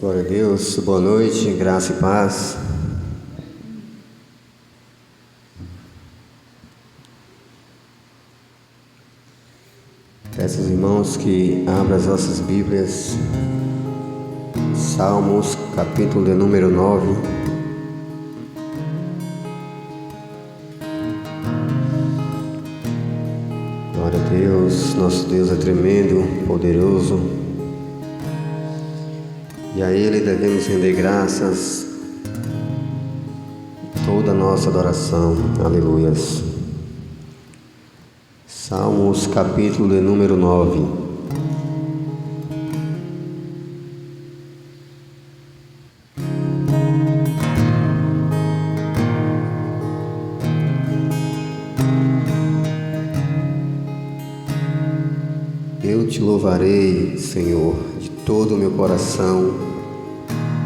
Glória a Deus, boa noite, graça e paz. Peço aos irmãos que abram as nossas Bíblias, Salmos, capítulo de número 9. Glória a Deus, nosso Deus é tremendo, poderoso. E a Ele devemos render graças, toda a nossa adoração. Aleluias. Salmos, capítulo de número 9. Eu te louvarei, Senhor, de todo o meu coração,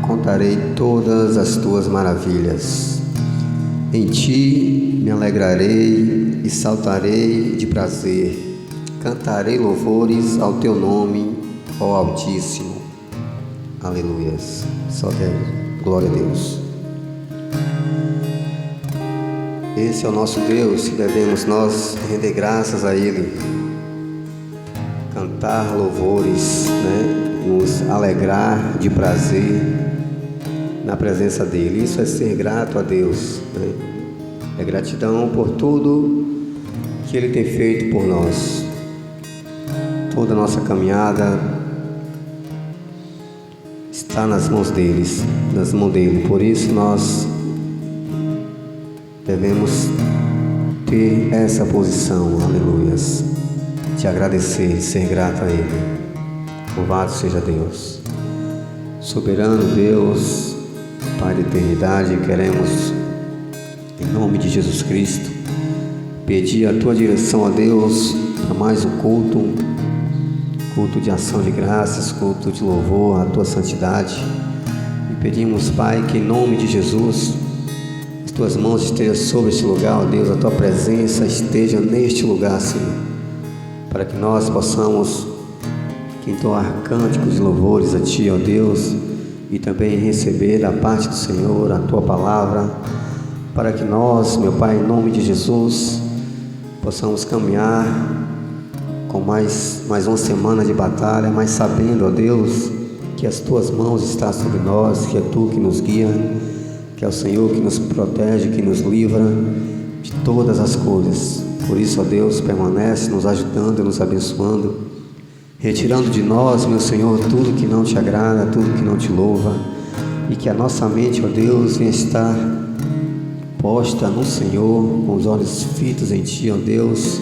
contarei todas as tuas maravilhas. Em ti me alegrarei e saltarei de prazer, cantarei louvores ao teu nome, ó Altíssimo. Aleluias. Só que glória a Deus. Esse é o nosso Deus que devemos nós render graças a Ele, cantar louvores, nos alegrar de prazer na presença dEle. Isso é ser grato a Deus, É gratidão por tudo que Ele tem feito por nós. Toda a nossa caminhada está nas mãos dEle. Por isso nós devemos ter essa posição, aleluias, de agradecer, de ser grato a Ele. Louvado seja Deus. Soberano Deus, Pai da eternidade, queremos, em nome de Jesus Cristo, pedir a Tua direção, a Deus, para mais um culto de ação de graças, culto de louvor à Tua santidade. E pedimos, Pai, que em nome de Jesus, as Tuas mãos estejam sobre este lugar, ó Deus, a Tua presença esteja neste lugar, Senhor, para que nós possamos entoar cânticos de louvores a Ti, ó Deus, e também receber da parte do Senhor a Tua palavra, para que nós, meu Pai, em nome de Jesus, possamos caminhar com mais uma semana de batalha, mas sabendo, ó Deus, que as Tuas mãos estão sobre nós, que é Tu que nos guia, que é o Senhor que nos protege, que nos livra de todas as coisas. Por isso, ó Deus, permanece nos ajudando e nos abençoando, retirando de nós, meu Senhor, tudo que não Te agrada, tudo que não Te louva, e que a nossa mente, ó Deus, venha estar posta no Senhor, com os olhos fitos em Ti, ó Deus,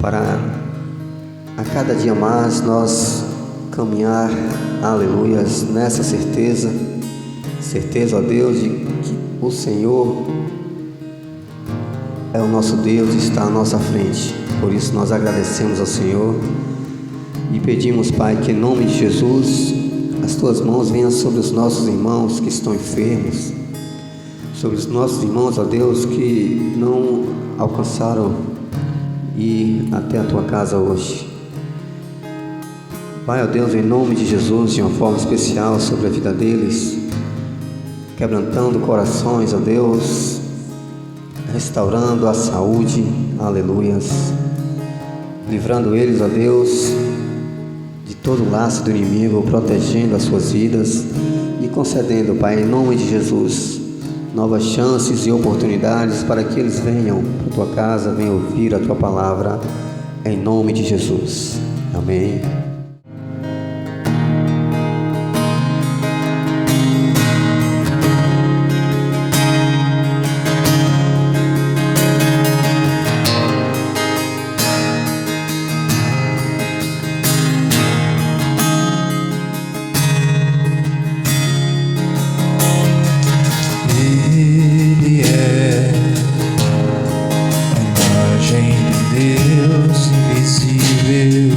para a cada dia mais nós caminhar, aleluias, nessa certeza, ó Deus, de que o Senhor é o nosso Deus e está à nossa frente. Por isso nós agradecemos ao Senhor e pedimos, Pai, que em nome de Jesus as Tuas mãos venham sobre os nossos irmãos que estão enfermos, sobre os nossos irmãos, ó Deus, que não alcançaram ir até a Tua casa hoje. Pai, ó Deus, em nome de Jesus, de uma forma especial sobre a vida deles, quebrantando corações, ó Deus, restaurando a saúde, aleluias, livrando eles, ó Deus, de todo o laço do inimigo, protegendo as suas vidas e concedendo, Pai, em nome de Jesus, novas chances e oportunidades para que eles venham para a Tua casa, venham ouvir a Tua palavra, em nome de Jesus. Amém. Deus invisível,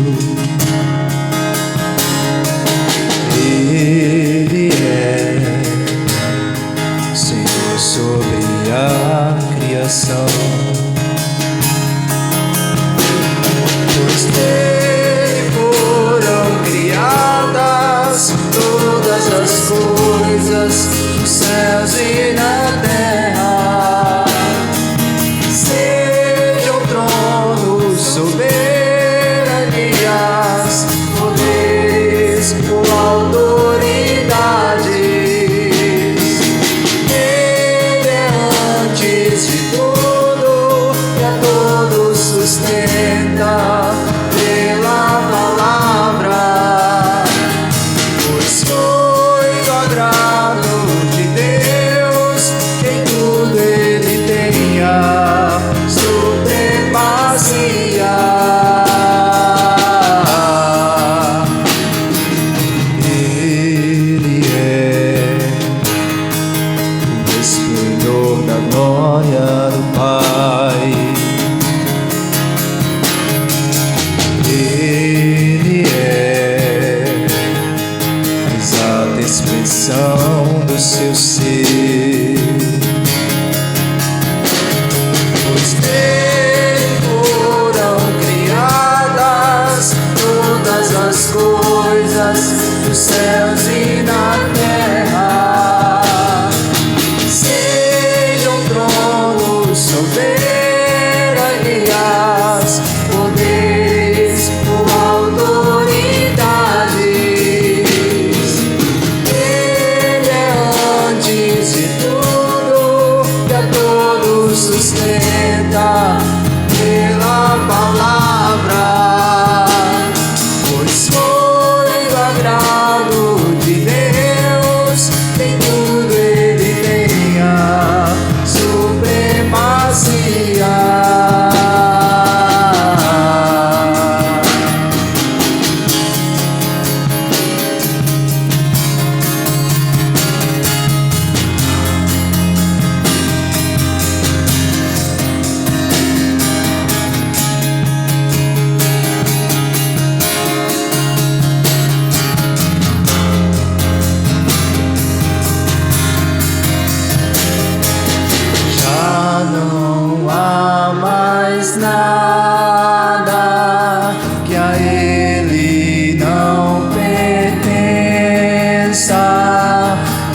a Ele não pertença.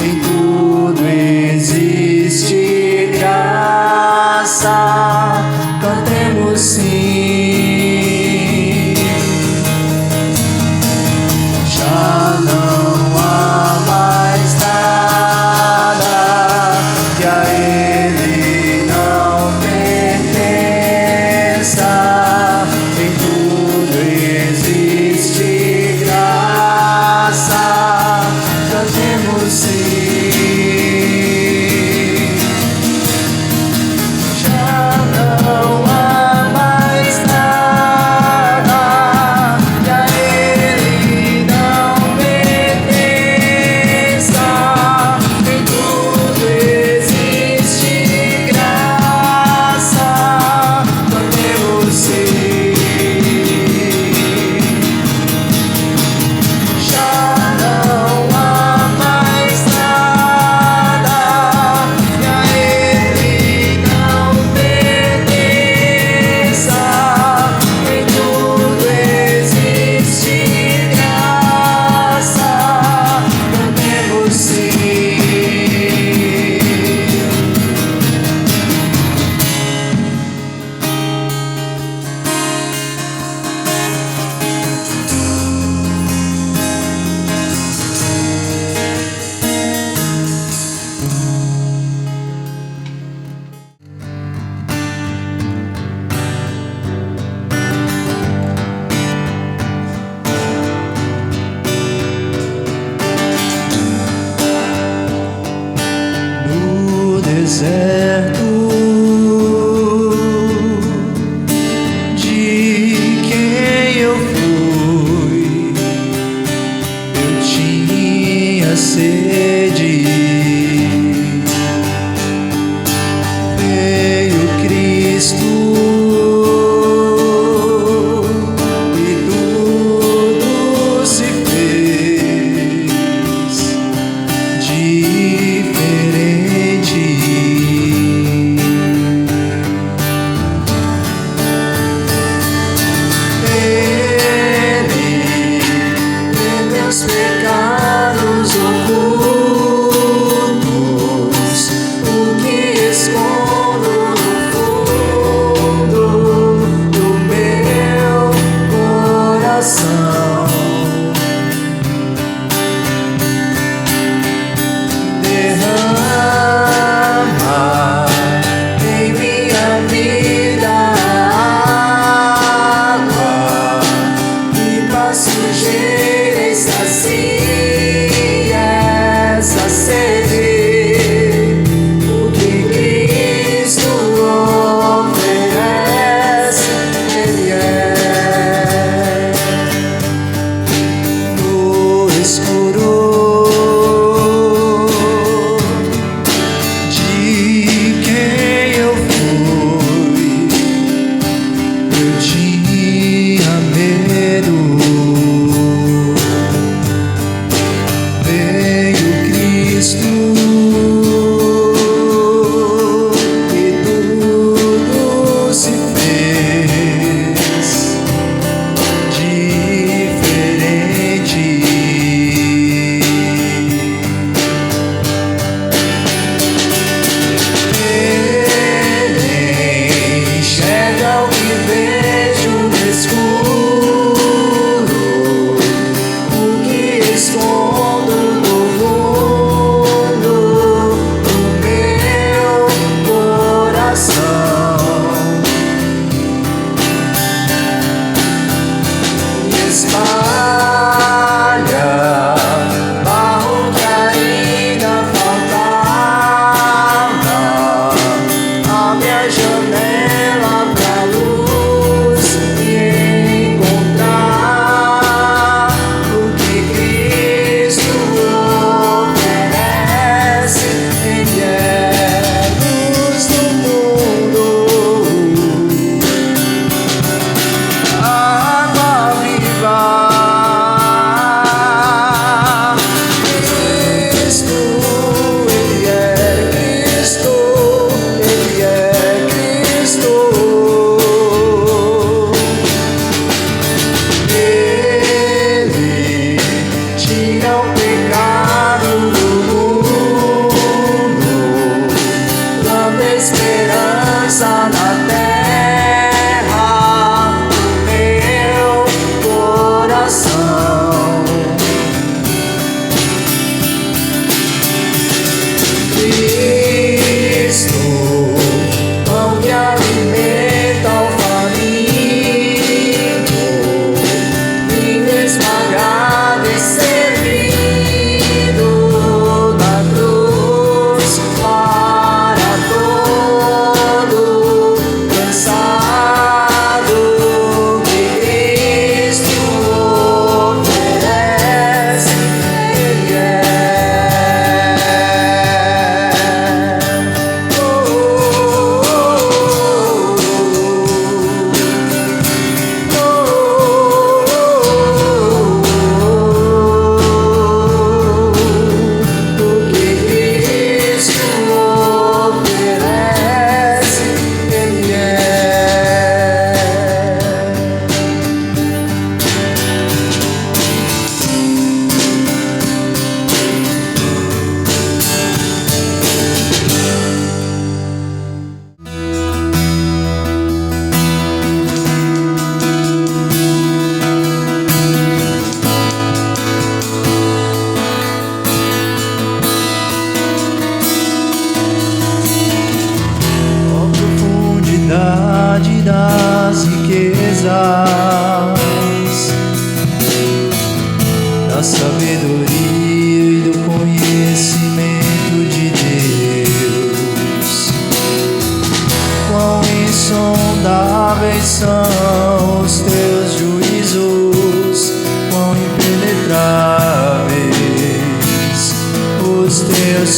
Em tudo existe graça. Cantemos sim. Já não há mais nada que a Ele não pertença. Em tudo existe graça. Cantemos sim. Já não há mais nada que a Ele não pertença. Em tudo existe graça. Cantemos sim. Já não há mais nada que a Ele não pertença. Em tudo existe graça. Cantemos sim. No deserto de quem eu fui, eu tinha sede. Veio Cristo e tudo se fez diferente. Ele, em meus pecados ocultos,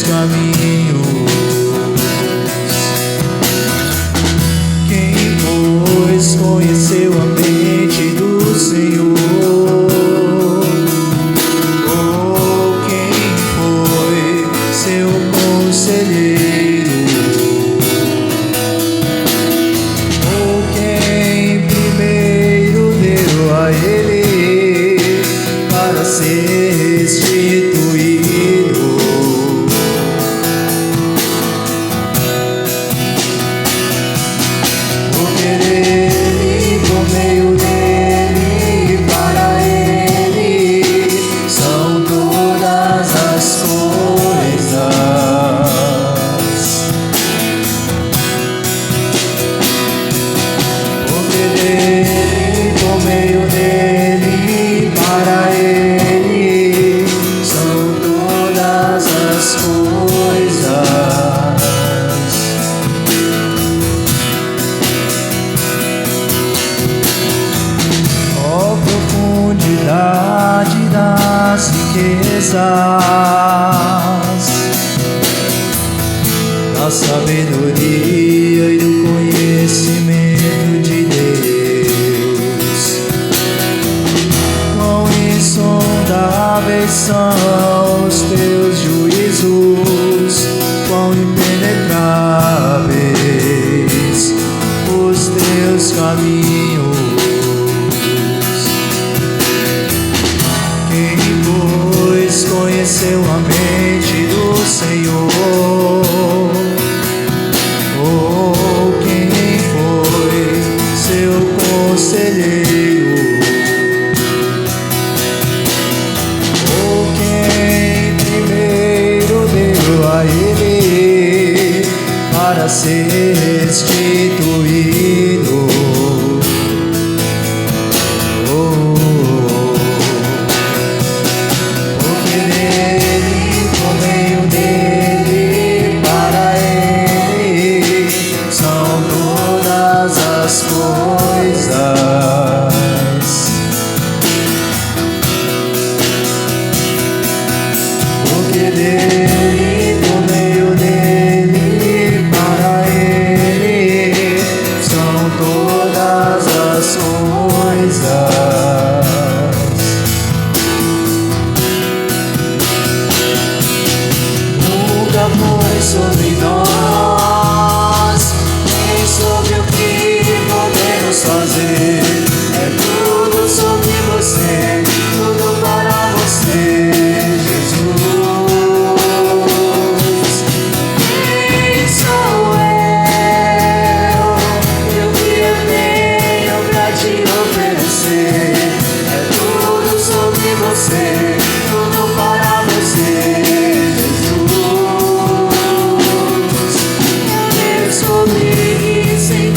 caminhos. Quem, pois, conheceu a mente do Senhor? Ou quem foi seu conselheiro? Ou quem primeiro deu a ele para ser restituído? Porque dele, por meio dele e para ele são todas as coisas. Porque dele, por meio dele e para ele são todas as coisas. Ó profundidade das riquezas, da sabedoria e do conhecimento de Deus. Quão insondáveis são os teus juízos, quão impenetráveis os teus caminhos. Quem, pois, conheceu a mente do Senhor? Ou quem foi seu conselheiro? Ou quem primeiro deu a ele para ser restituído? Porque dele, por meio dele, para ele são todas as coisas. Porque dele, por meio dele, para ele são todas as coisas. Nunca foi sobre nós, nem sobre o que podemos fazer. É tudo sobre você, tudo para você, Jesus. Quem sou eu? E o que eu tenho pra te oferecer? É tudo sobre você, tudo para você, Jesus. Eu descobri que sem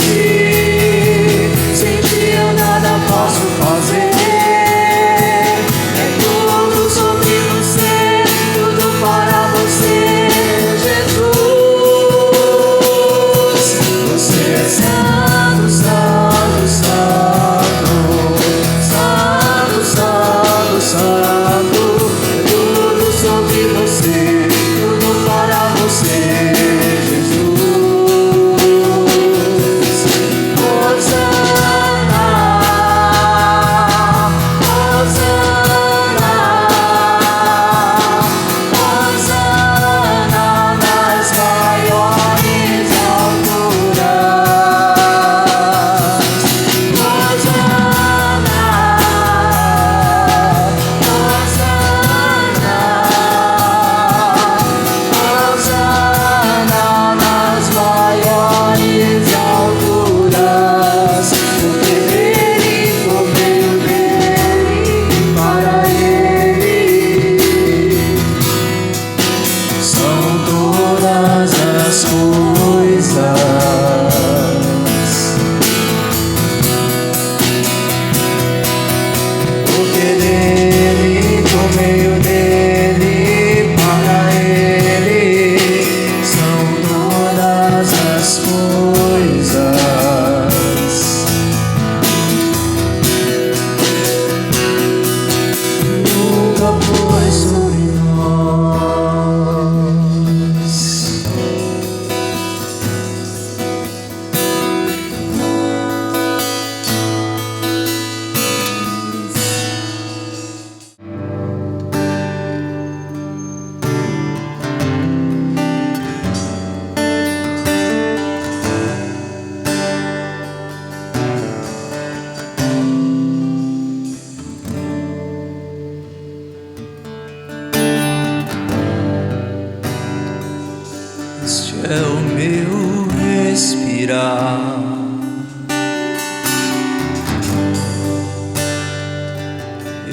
ti eu nada posso fazer. É tudo sobre você, tudo para você, Jesus. Você é santo, santo, santo, santo, santo, santo.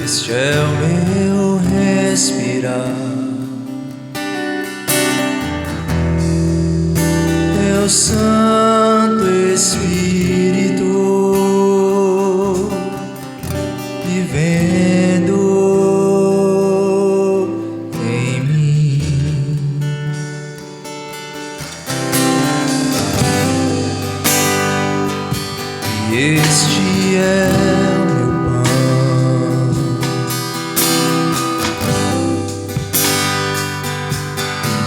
Este é o meu respirar, Teu Santo Espírito vivendo em mim. E este é o meu pão,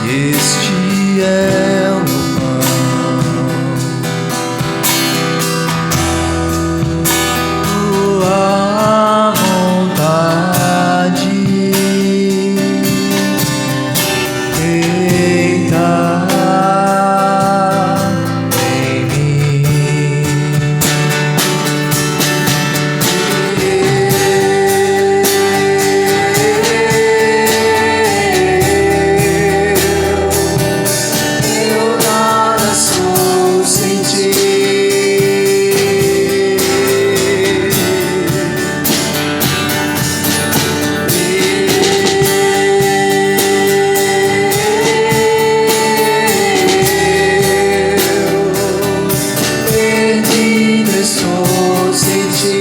e este é o meu Tua vontade feita em mim. Eu nada sou sem Ti. Perdido estou sem Ti.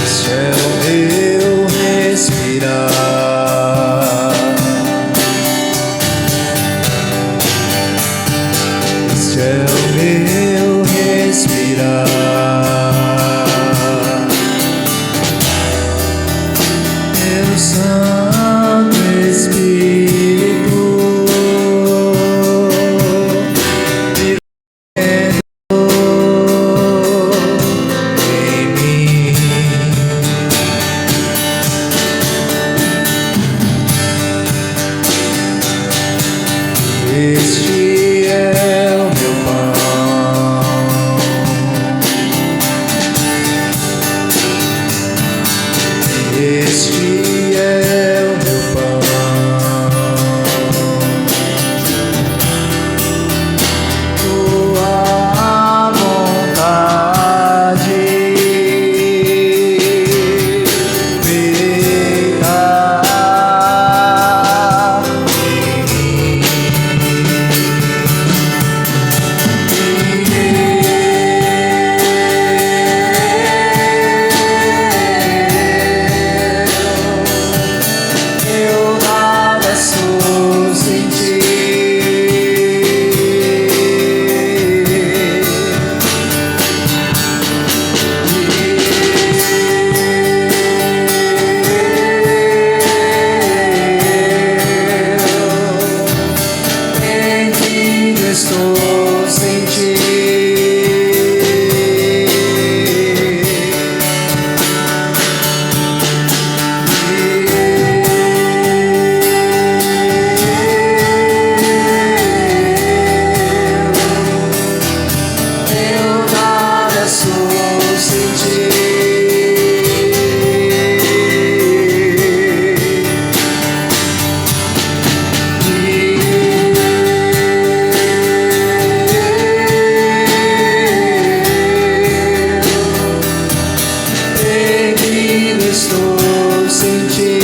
Este é o meu respirar, este é o meu respirar, Teu Santo Espírito vivendo em mim. Este é o meu pão, este é o meu pão. Tua vontade feita eu nada sou sem Ti. Perdido estou sem Ti. Eu nada sou sem Ti. Perdido estou sem Ti.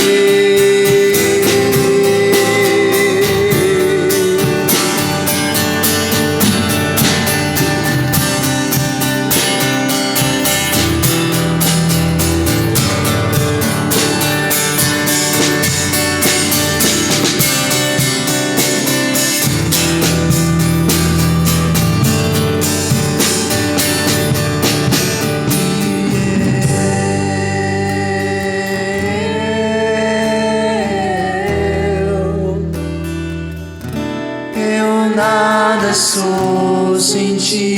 Eu nada sou sem Ti.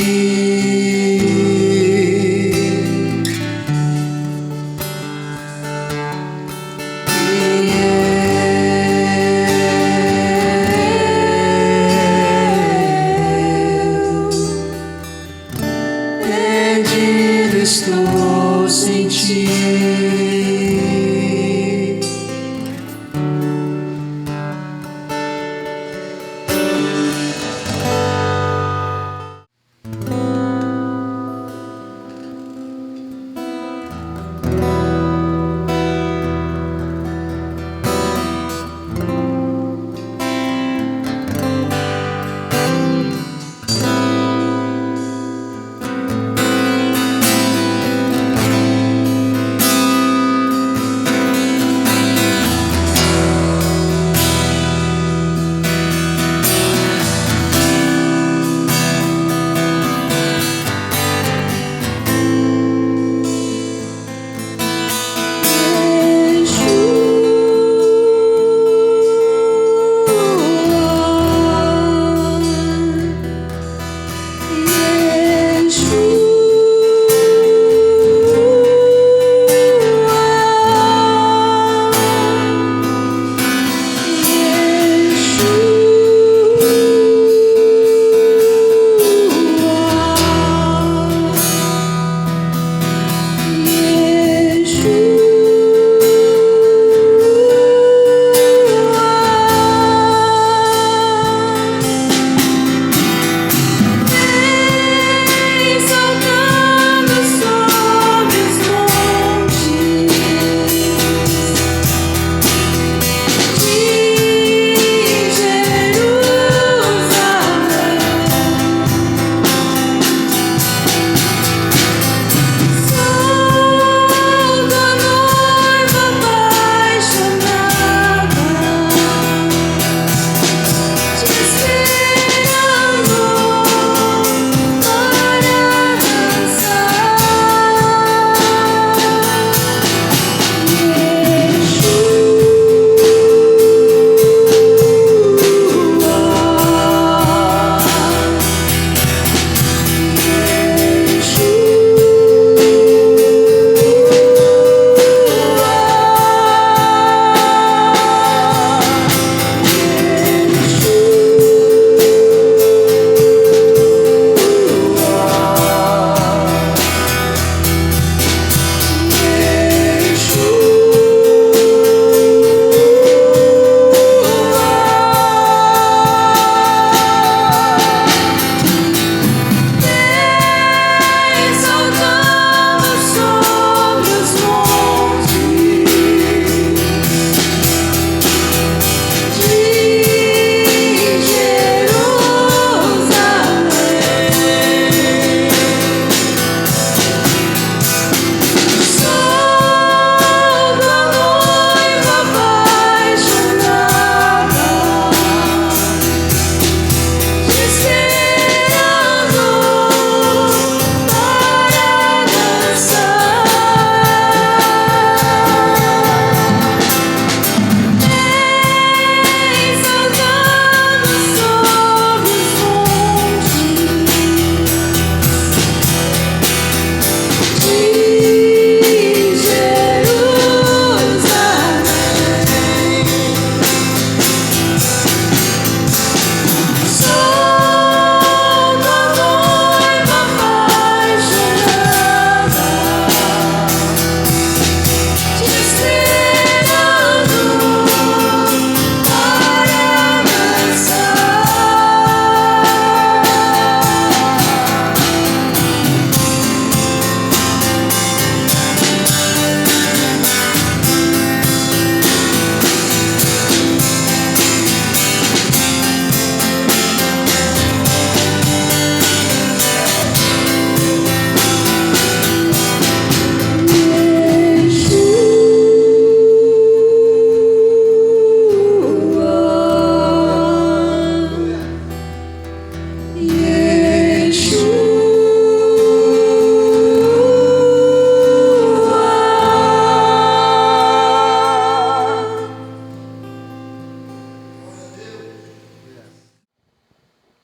Perdido estou sem Ti.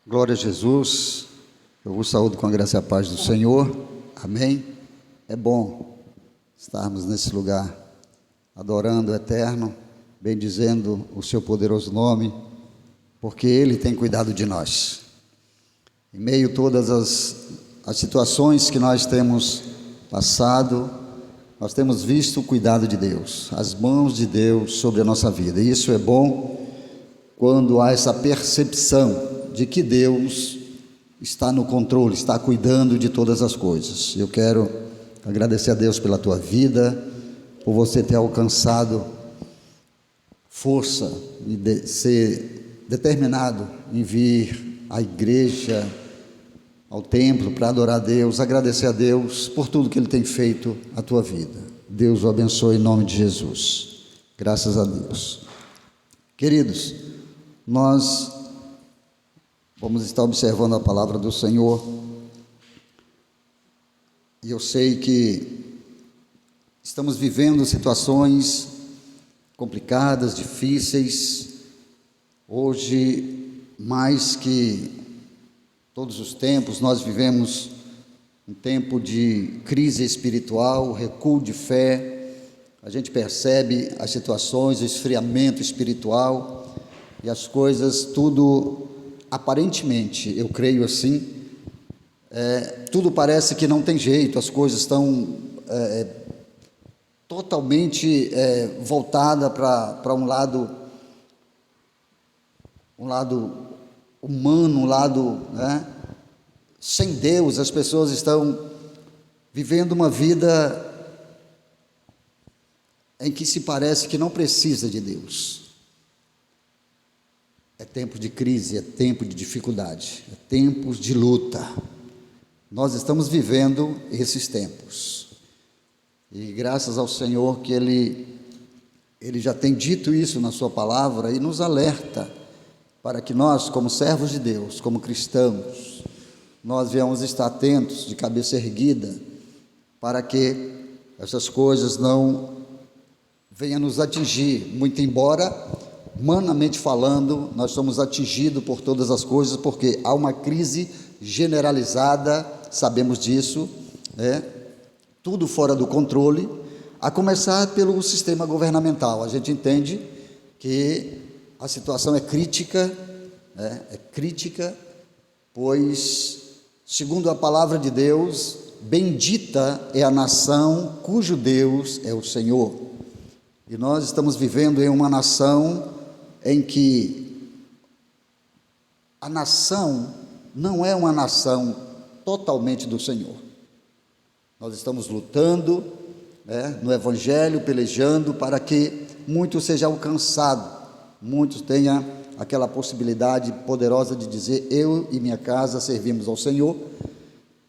Glória a Jesus. Eu vos saúdo com a graça e a paz do Senhor. Amém. É bom estarmos nesse lugar, adorando o Eterno, bendizendo o seu poderoso nome, porque Ele tem cuidado de nós. Em meio a todas as situações que nós temos passado, nós temos visto o cuidado de Deus, as mãos de Deus sobre a nossa vida. E isso é bom quando há essa percepção de que Deus está no controle, está cuidando de todas as coisas. Eu quero agradecer a Deus pela tua vida, por você ter alcançado força e ser determinado em vir à igreja, ao templo, para adorar a Deus, agradecer a Deus por tudo que Ele tem feito na tua vida. Deus o abençoe em nome de Jesus. Graças a Deus. Queridos, nós vamos estar observando a palavra do Senhor, e eu sei que estamos vivendo situações complicadas, difíceis, hoje, mais que todos os tempos, nós vivemos um tempo de crise espiritual, recuo de fé, a gente percebe as situações, o esfriamento espiritual, e as coisas tudo, aparentemente, eu creio assim, tudo parece que não tem jeito, as coisas estão totalmente voltadas para um lado humano, um lado sem Deus. As pessoas estão vivendo uma vida em que se parece que não precisa de Deus. É tempo de crise, é tempo de dificuldade, é tempos de luta. Nós estamos vivendo esses tempos. E graças ao Senhor que Ele já tem dito isso na sua palavra e nos alerta para que nós, como servos de Deus, como cristãos, nós venhamos estar atentos, de cabeça erguida, para que essas coisas não venham nos atingir, muito embora, humanamente falando, nós somos atingidos por todas as coisas, porque há uma crise generalizada, sabemos disso, tudo fora do controle, a começar pelo sistema governamental. A gente entende que a situação é crítica, pois, segundo a palavra de Deus, bendita é a nação cujo Deus é o Senhor. E nós estamos vivendo em uma nação em que a nação não é uma nação totalmente do Senhor. Nós estamos lutando no Evangelho, pelejando para que muito seja alcançado, muitos tenham aquela possibilidade poderosa de dizer: eu e minha casa servimos ao Senhor.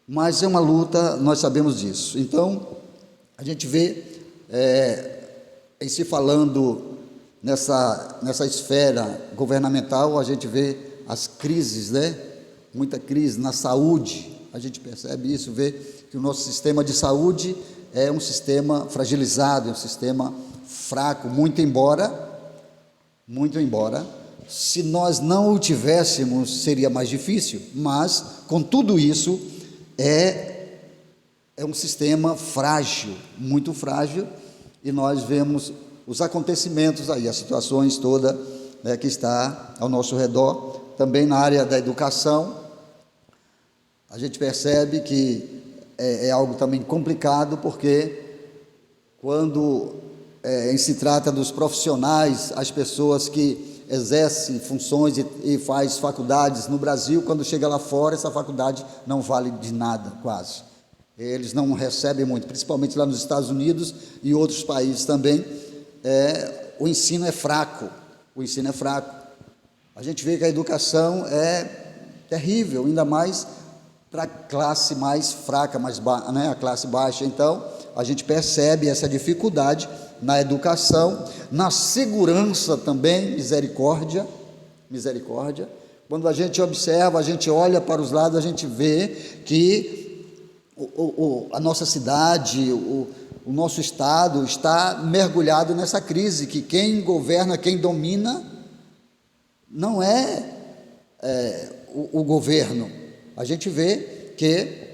Mas é uma luta, nós sabemos disso. Então, a gente vê em se falando nessa esfera governamental, a gente vê as crises, muita crise na saúde. A gente percebe isso, vê que o nosso sistema de saúde é um sistema fragilizado, é um sistema fraco, muito embora, se nós não o tivéssemos, seria mais difícil, mas, com tudo isso, é um sistema frágil, muito frágil, e nós vemos os acontecimentos aí, as situações todas que está ao nosso redor. Também na área da educação, a gente percebe que é algo também complicado, porque quando se trata dos profissionais, as pessoas que exercem funções e faz faculdades no Brasil, quando chega lá fora, essa faculdade não vale de nada, quase. Eles não recebem muito, principalmente lá nos Estados Unidos e outros países também. O ensino é fraco, A gente vê que a educação é terrível, ainda mais para a classe mais fraca, a classe baixa. Então, a gente percebe essa dificuldade na educação, na segurança também, misericórdia. Quando a gente observa, a gente olha para os lados, a gente vê que a nossa cidade, o nosso estado está mergulhado nessa crise, que quem governa, quem domina, não é o governo. A gente vê que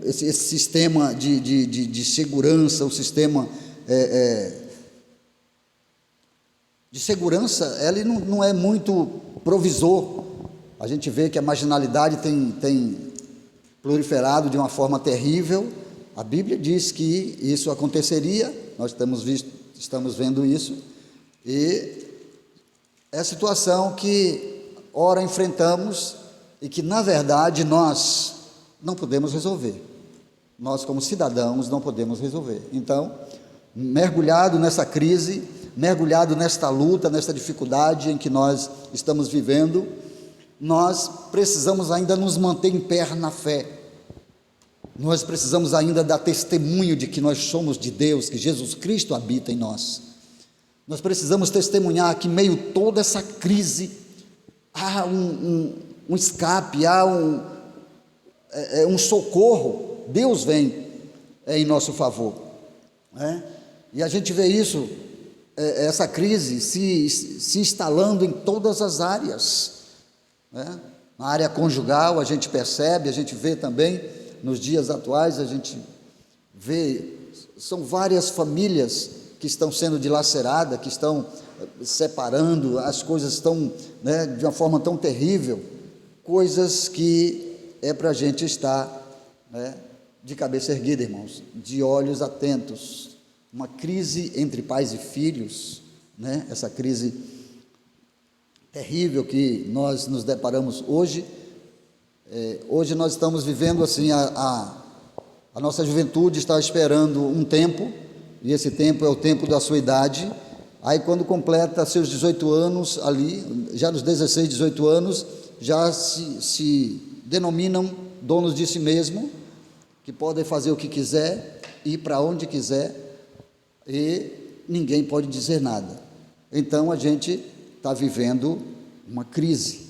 esse sistema de segurança, o sistema de segurança, ele não é muito provisor. A gente vê que a marginalidade tem proliferado de uma forma terrível. A Bíblia diz que isso aconteceria, nós estamos vendo isso, e é a situação que ora enfrentamos e que, na verdade, nós não podemos resolver. Nós, como cidadãos, não podemos resolver. Então, mergulhado nessa crise, mergulhado nesta luta, nesta dificuldade em que nós estamos vivendo, nós precisamos ainda nos manter em pé na fé. Nós precisamos ainda dar testemunho de que nós somos de Deus, que Jesus Cristo habita em nós. Nós precisamos testemunhar que, em meio a toda essa crise, há um escape, há um socorro. Deus vem em nosso favor, né? E a gente vê isso, essa crise se instalando em todas as áreas, né? Na área conjugal a gente percebe, a gente vê também nos dias atuais, a gente vê, são várias famílias que estão sendo dilaceradas, que estão separando, as coisas estão, né, de uma forma tão terrível, coisas que é para a gente estar, né, de cabeça erguida, irmãos, de olhos atentos. Uma crise entre pais e filhos, né, essa crise terrível que nós nos deparamos hoje. Hoje nós estamos vivendo assim, a nossa juventude está esperando um tempo, e esse tempo é o tempo da sua idade. Aí quando completa seus 18 anos ali, já nos 16, 18 anos, já se denominam donos de si mesmo, que podem fazer o que quiser, ir para onde quiser, e ninguém pode dizer nada. Então a gente está vivendo uma crise,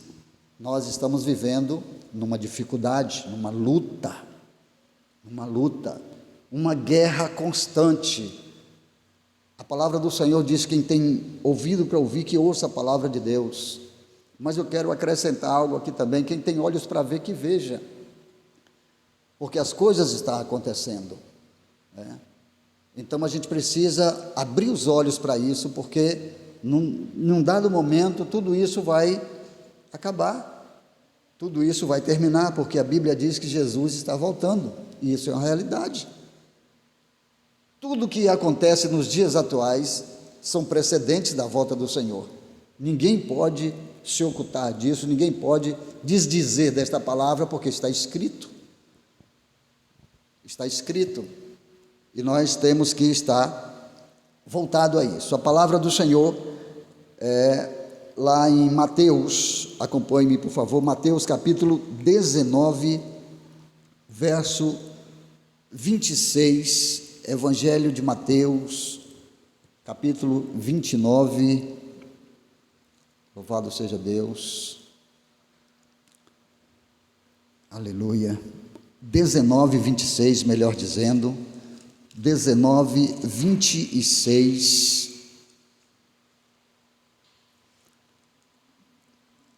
nós estamos vivendo numa dificuldade, numa luta, uma guerra constante. A palavra do Senhor diz: quem tem ouvido para ouvir, que ouça a palavra de Deus. Mas eu quero acrescentar algo aqui também: quem tem olhos para ver, que veja, porque as coisas estão acontecendo, né? Então a gente precisa abrir os olhos para isso, porque num dado momento tudo isso vai acabar. Tudo isso vai terminar, porque a Bíblia diz que Jesus está voltando, e isso é uma realidade. Tudo que acontece nos dias atuais são precedentes da volta do Senhor. Ninguém pode se ocultar disso, ninguém pode desdizer desta palavra, porque está escrito. Está escrito, e nós temos que estar voltado a isso. A palavra do Senhor lá em Mateus, acompanhe-me por favor, Mateus capítulo 19, verso 26, Evangelho de Mateus, capítulo 29, louvado seja Deus, aleluia, 19, 26, melhor dizendo, 19, 26,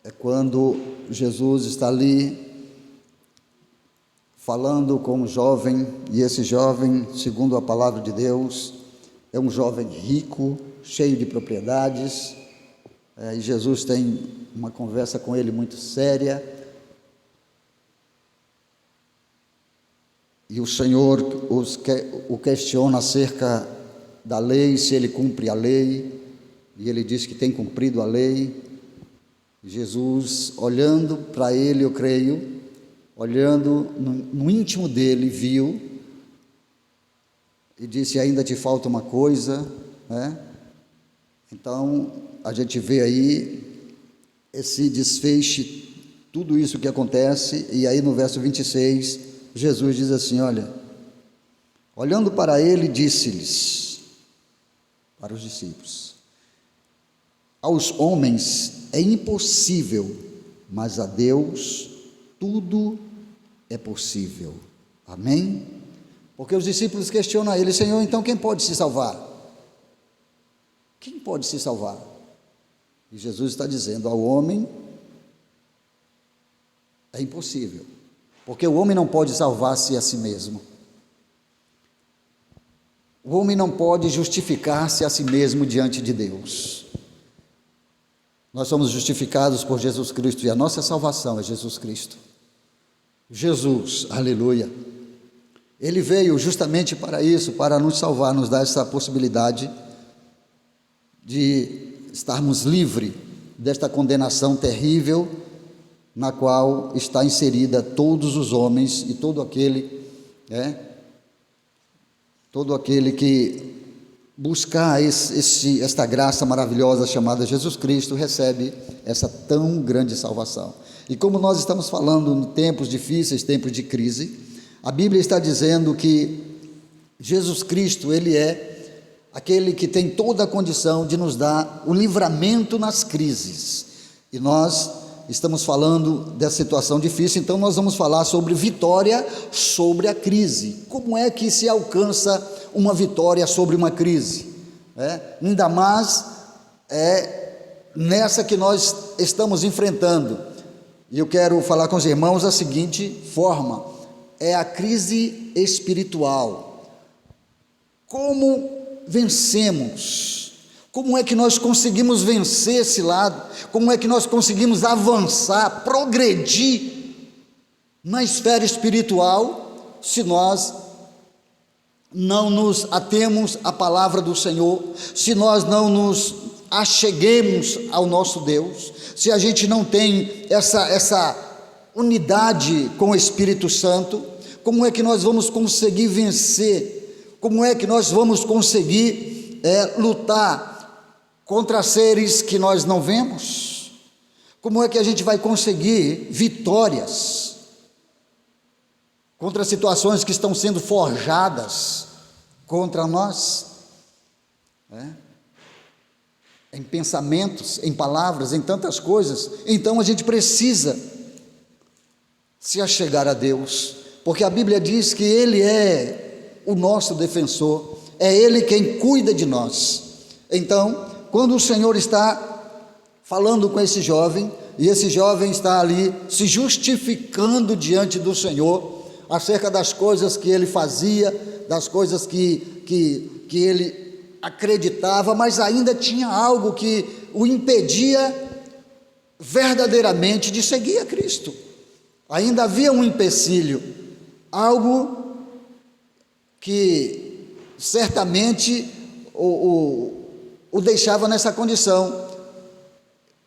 é quando Jesus está ali falando com um jovem, e esse jovem, segundo a palavra de Deus, é um jovem rico, cheio de propriedades, e Jesus tem uma conversa com ele muito séria, e o Senhor o questiona acerca da lei, se ele cumpre a lei, e ele diz que tem cumprido a lei. Jesus, olhando para ele, eu creio, olhando no íntimo dele, viu e disse: ainda te falta uma coisa, né? Então a gente vê aí esse desfecho, tudo isso que acontece, e aí no verso 26, Jesus diz assim: olha, olhando para ele, disse-lhes, para os discípulos: aos homens é impossível, mas a Deus tudo é possível. Amém? Porque os discípulos questionam a ele: Senhor, então quem pode se salvar? Quem pode se salvar? E Jesus está dizendo: ao homem É impossível, porque o homem não pode salvar-se a si mesmo. O homem não pode justificar-se a si mesmo diante de Deus. Nós somos justificados por Jesus Cristo e a nossa salvação é Jesus Cristo. Jesus, aleluia. Ele veio justamente para isso, para nos salvar, nos dar essa possibilidade de estarmos livres desta condenação terrível na qual está inserida todos os homens e todo aquele que buscar esta graça maravilhosa chamada Jesus Cristo recebe essa tão grande salvação. E como nós estamos falando em tempos difíceis, tempos de crise, a Bíblia está dizendo que Jesus Cristo, Ele é aquele que tem toda a condição de nos dar o livramento nas crises. E nós estamos falando dessa situação difícil, então nós vamos falar sobre vitória sobre a crise. Como é que se alcança uma vitória sobre uma crise? Ainda mais nessa que nós estamos enfrentando. E eu quero falar com os irmãos da seguinte forma: é a crise espiritual. Como vencemos? Como é que nós conseguimos vencer esse lado? Como é que nós conseguimos avançar, progredir na esfera espiritual, se nós não nos atemos à palavra do Senhor, se nós não nos acheguemos ao nosso Deus, se a gente não tem essa unidade com o Espírito Santo? Como é que nós vamos conseguir vencer? Como é que nós vamos conseguir lutar contra seres que nós não vemos? Como é que a gente vai conseguir vitórias contra situações que estão sendo forjadas contra nós? Em pensamentos, em palavras, em tantas coisas. Então a gente precisa se achegar a Deus, porque a Bíblia diz que Ele é o nosso defensor, é Ele quem cuida de nós. Então, quando o Senhor está falando com esse jovem, e esse jovem está ali se justificando diante do Senhor, acerca das coisas que ele fazia, das coisas que ele acreditava, mas ainda tinha algo que o impedia verdadeiramente de seguir a Cristo. Ainda havia um empecilho, algo que certamente o deixava nessa condição.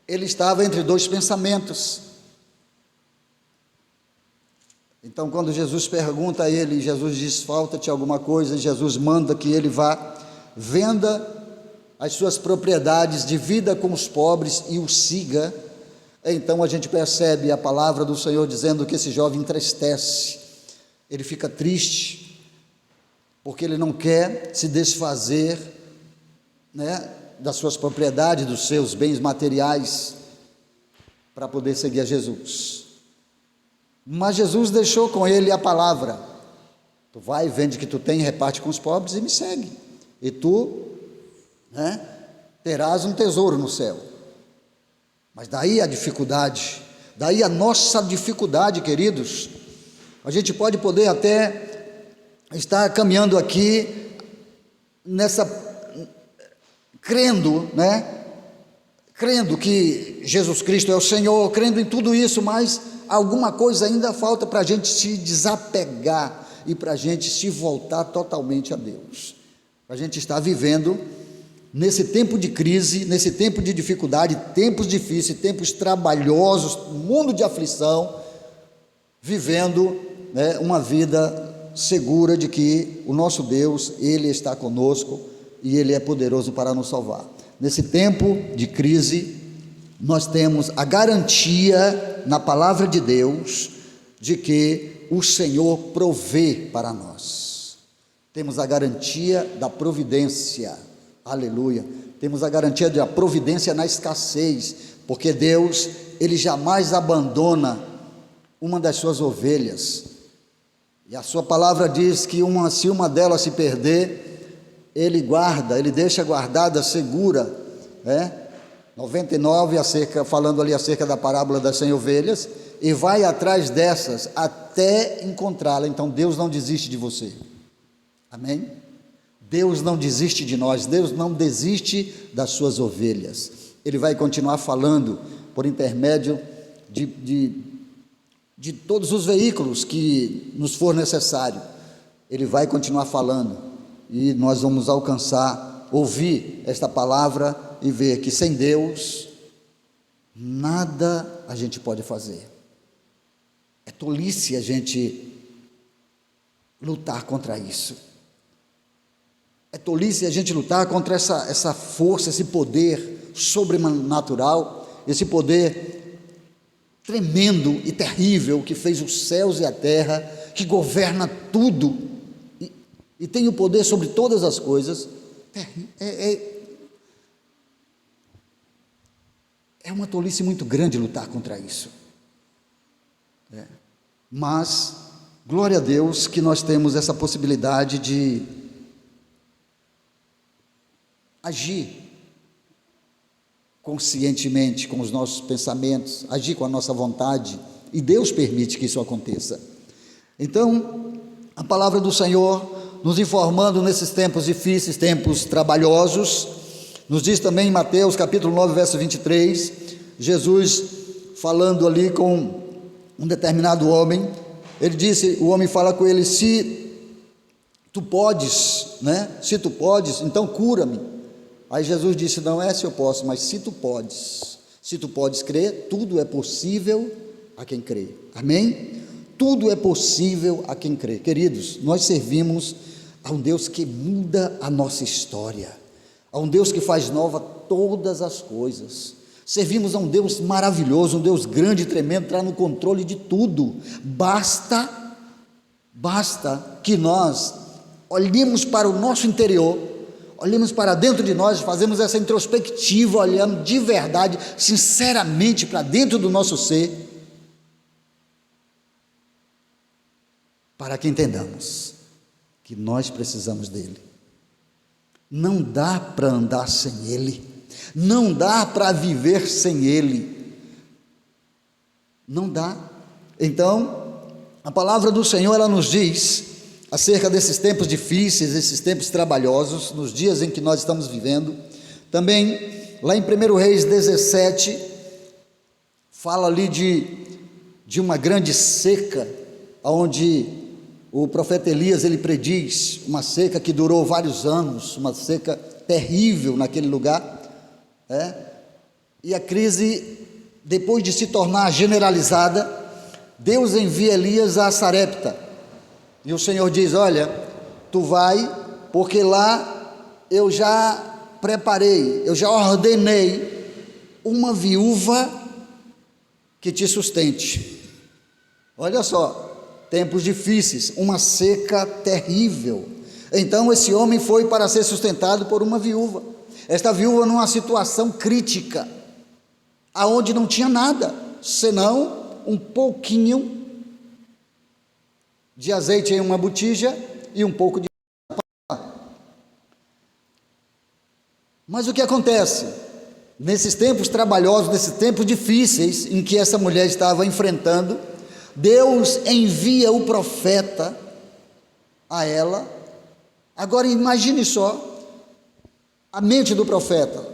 Ele estava entre dois pensamentos. Então, quando Jesus pergunta a ele, Jesus diz: falta-te alguma coisa? Jesus manda que ele vá, venda as suas propriedades, divida com os pobres e o siga. Então a gente percebe a palavra do Senhor dizendo que esse jovem entristece, ele fica triste, porque ele não quer se desfazer, das suas propriedades, dos seus bens materiais, para poder seguir a Jesus. Mas Jesus deixou com ele a palavra: tu vai, vende o que tu tem, reparte com os pobres e me segue, e tu terás um tesouro no céu. Mas daí a dificuldade, daí a nossa dificuldade, queridos. A gente pode até estar caminhando aqui crendo, crendo que Jesus Cristo é o Senhor, crendo em tudo isso, mas alguma coisa ainda falta para a gente se desapegar e para a gente se voltar totalmente a Deus. A gente está vivendo nesse tempo de crise, nesse tempo de dificuldade, tempos difíceis, tempos trabalhosos, mundo de aflição, vivendo uma vida segura de que o nosso Deus, Ele está conosco e Ele é poderoso para nos salvar. Nesse tempo de crise, nós temos a garantia na palavra de Deus de que o Senhor provê para nós. Temos a garantia da providência. Aleluia. Temos a garantia da providência na escassez, porque Deus, Ele jamais abandona uma das suas ovelhas. E a sua palavra diz que se uma delas se perder, Ele guarda, Ele deixa guardada, segura, 99 falando ali acerca da parábola das 100 ovelhas, e vai atrás dessas até encontrá-la. Então Deus não desiste de você, amém? Deus não desiste de nós, Deus não desiste das suas ovelhas. Ele vai continuar falando por intermédio de todos os veículos que nos for necessário. Ele vai continuar falando, e nós vamos alcançar, ouvir esta palavra e ver que sem Deus nada a gente pode fazer. É tolice a gente lutar contra isso. É tolice a gente lutar contra essa força, esse poder sobrenatural, esse poder tremendo e terrível que fez os céus e a terra, que governa tudo e tem o poder sobre todas as coisas. É uma tolice muito grande lutar contra isso. Mas, glória a Deus que nós temos essa possibilidade de agir conscientemente com os nossos pensamentos, agir com a nossa vontade, e Deus permite que isso aconteça. Então, a palavra do Senhor, nos informando nesses tempos difíceis, tempos trabalhosos, nos diz também em Mateus capítulo 9, verso 23, Jesus falando ali com um determinado homem, ele disse, o homem fala com ele, se tu podes, se tu podes, então cura-me. Aí Jesus disse, não é se eu posso, mas se tu podes crer, tudo é possível a quem crê, amém? Tudo é possível a quem crê. Queridos, nós servimos a um Deus que muda a nossa história, a um Deus que faz nova todas as coisas. Servimos a um Deus maravilhoso, um Deus grande e tremendo, está no controle de tudo. Basta que nós olhemos para o nosso interior, olhemos para dentro de nós, fazemos essa introspectiva, olhando de verdade, sinceramente para dentro do nosso ser, para que entendamos que nós precisamos dele. Não dá para andar sem ele, não dá para viver sem ele, não dá. Então, a palavra do Senhor, ela nos diz acerca desses tempos difíceis, esses tempos trabalhosos, nos dias em que nós estamos vivendo. Também, lá em 1 Reis 17, fala ali de uma grande seca, onde o profeta Elias, ele prediz uma seca que durou vários anos, uma seca terrível naquele lugar, e a crise, depois de se tornar generalizada, Deus envia Elias a Sarepta, e o Senhor diz, olha, tu vai, porque lá eu já preparei, eu já ordenei uma viúva que te sustente. Olha só, tempos difíceis, uma seca terrível. Então esse homem foi para ser sustentado por uma viúva. Esta viúva numa situação crítica, aonde não tinha nada, senão um pouquinho de azeite em uma botija e um pouco de água. Mas o que acontece? Nesses tempos trabalhosos, nesses tempos difíceis em que essa mulher estava enfrentando, Deus envia o profeta a ela. Agora imagine só a mente do profeta.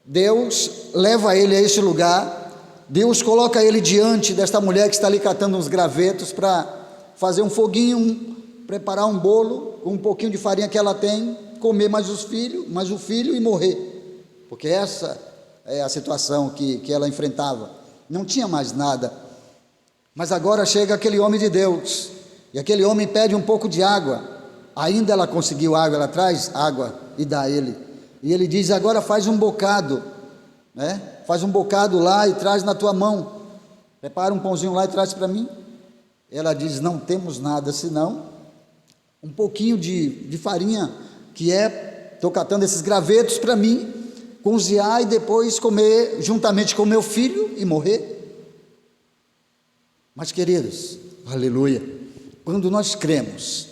Deus leva ele a esse lugar, Deus coloca ele diante desta mulher que está ali catando uns gravetos para fazer um foguinho, preparar um bolo com um pouquinho de farinha que ela tem, comer mais o filho e morrer, porque essa é a situação que ela enfrentava, não tinha mais nada. Mas agora chega aquele homem de Deus, e aquele homem pede um pouco de água, ainda ela conseguiu água, ela traz água e dá a ele, e ele diz, agora faz um bocado, faz um bocado lá e traz na tua mão, prepara um pãozinho lá e traz para mim. Ela diz, não temos nada senão um pouquinho de farinha, que estou catando esses gravetos para mim, cozinhar e depois comer juntamente com meu filho e morrer. Mas queridos, aleluia, quando nós cremos,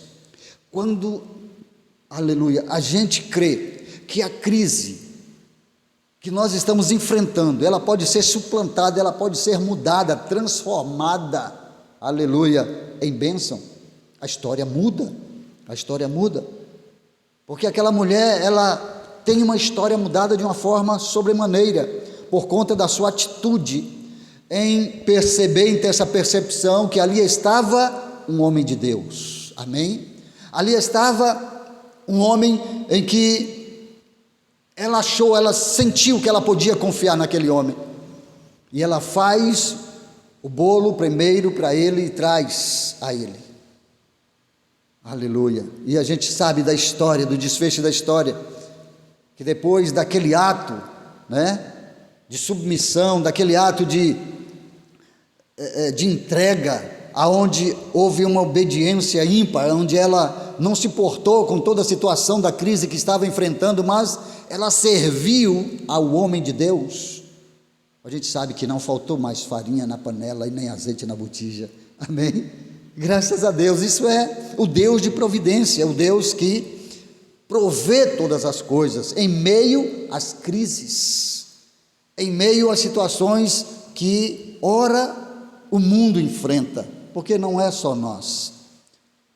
aleluia, a gente crê que a crise que nós estamos enfrentando, ela pode ser suplantada, ela pode ser mudada, transformada, aleluia, em bênção. A história muda, porque aquela mulher, ela tem uma história mudada de uma forma sobremaneira, por conta da sua atitude, em perceber, em ter essa percepção, que ali estava um homem de Deus, amém? Ali estava um homem em que ela achou, ela sentiu que ela podia confiar naquele homem, e ela faz o bolo primeiro para ele e traz a ele, aleluia. E a gente sabe da história, do desfecho da história, que depois daquele ato, né, de submissão, daquele ato de entrega, aonde houve uma obediência ímpar, onde ela não se portou com toda a situação da crise que estava enfrentando, mas ela serviu ao homem de Deus. A gente sabe que não faltou mais farinha na panela e nem azeite na botija, amém? Graças a Deus. Isso é o Deus de providência, é o Deus que provê todas as coisas em meio às crises, em meio às situações que ora o mundo enfrenta, porque não é só nós,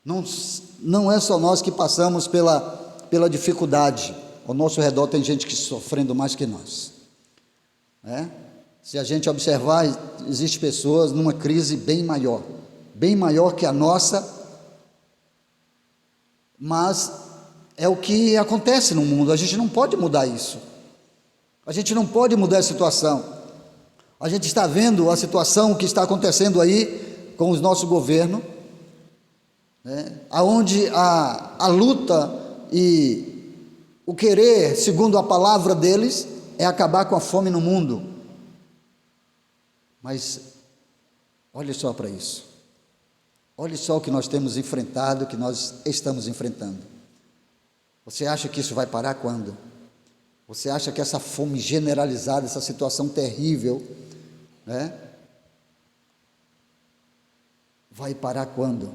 não é só nós que passamos pela dificuldade. Ao nosso redor tem gente que sofrendo mais que nós, né? Se a gente observar, existem pessoas numa crise bem maior que a nossa, mas é o que acontece no mundo. A gente não pode mudar isso, a gente não pode mudar a situação. A gente está vendo a situação que está acontecendo aí com o nosso governo, né? Aonde a luta e o querer, segundo a palavra deles, é acabar com a fome no mundo. Mas olhe só para isso, olhe só o que nós temos enfrentado, o que nós estamos enfrentando. Você acha que isso vai parar quando? Você acha que essa fome generalizada, essa situação terrível, né, vai parar quando?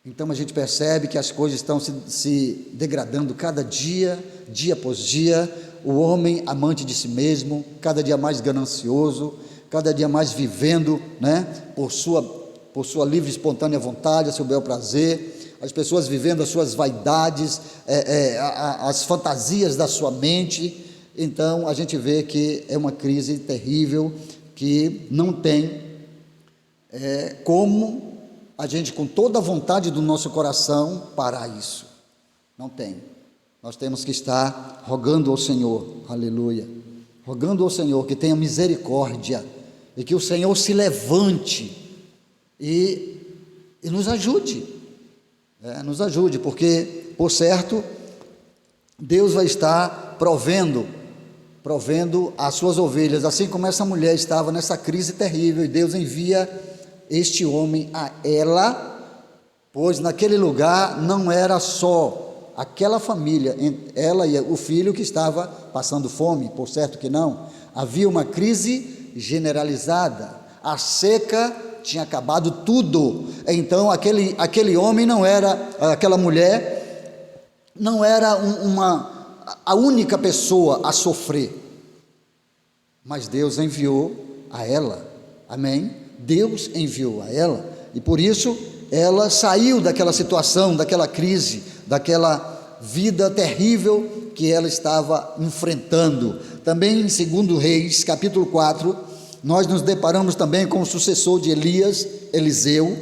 Então a gente percebe que as coisas estão se degradando cada dia, dia após dia. O homem amante de si mesmo, cada dia mais ganancioso, cada dia mais vivendo, né, por sua livre e espontânea vontade, a seu bel prazer. As pessoas vivendo as suas vaidades, as fantasias da sua mente. Então a gente vê que é uma crise terrível, que não tem como a gente, com toda a vontade do nosso coração, parar isso. Não tem. Nós temos que estar rogando ao Senhor, aleluia, rogando ao Senhor que tenha misericórdia, e que o Senhor se levante e nos ajude, porque, por certo, Deus vai estar provendo as suas ovelhas, assim como essa mulher estava nessa crise terrível, e Deus envia este homem a ela, pois naquele lugar não era só aquela família, ela e o filho, que estava passando fome, por certo que não, havia uma crise generalizada, a seca tinha acabado tudo. Então aquele homem não era, aquela mulher não era a única pessoa a sofrer, mas Deus enviou a ela, amém? Deus enviou a ela, e por isso ela saiu daquela situação, daquela crise, daquela vida terrível que ela estava enfrentando. Também em 2 Reis, capítulo 4, nós nos deparamos também com o sucessor de Elias, Eliseu,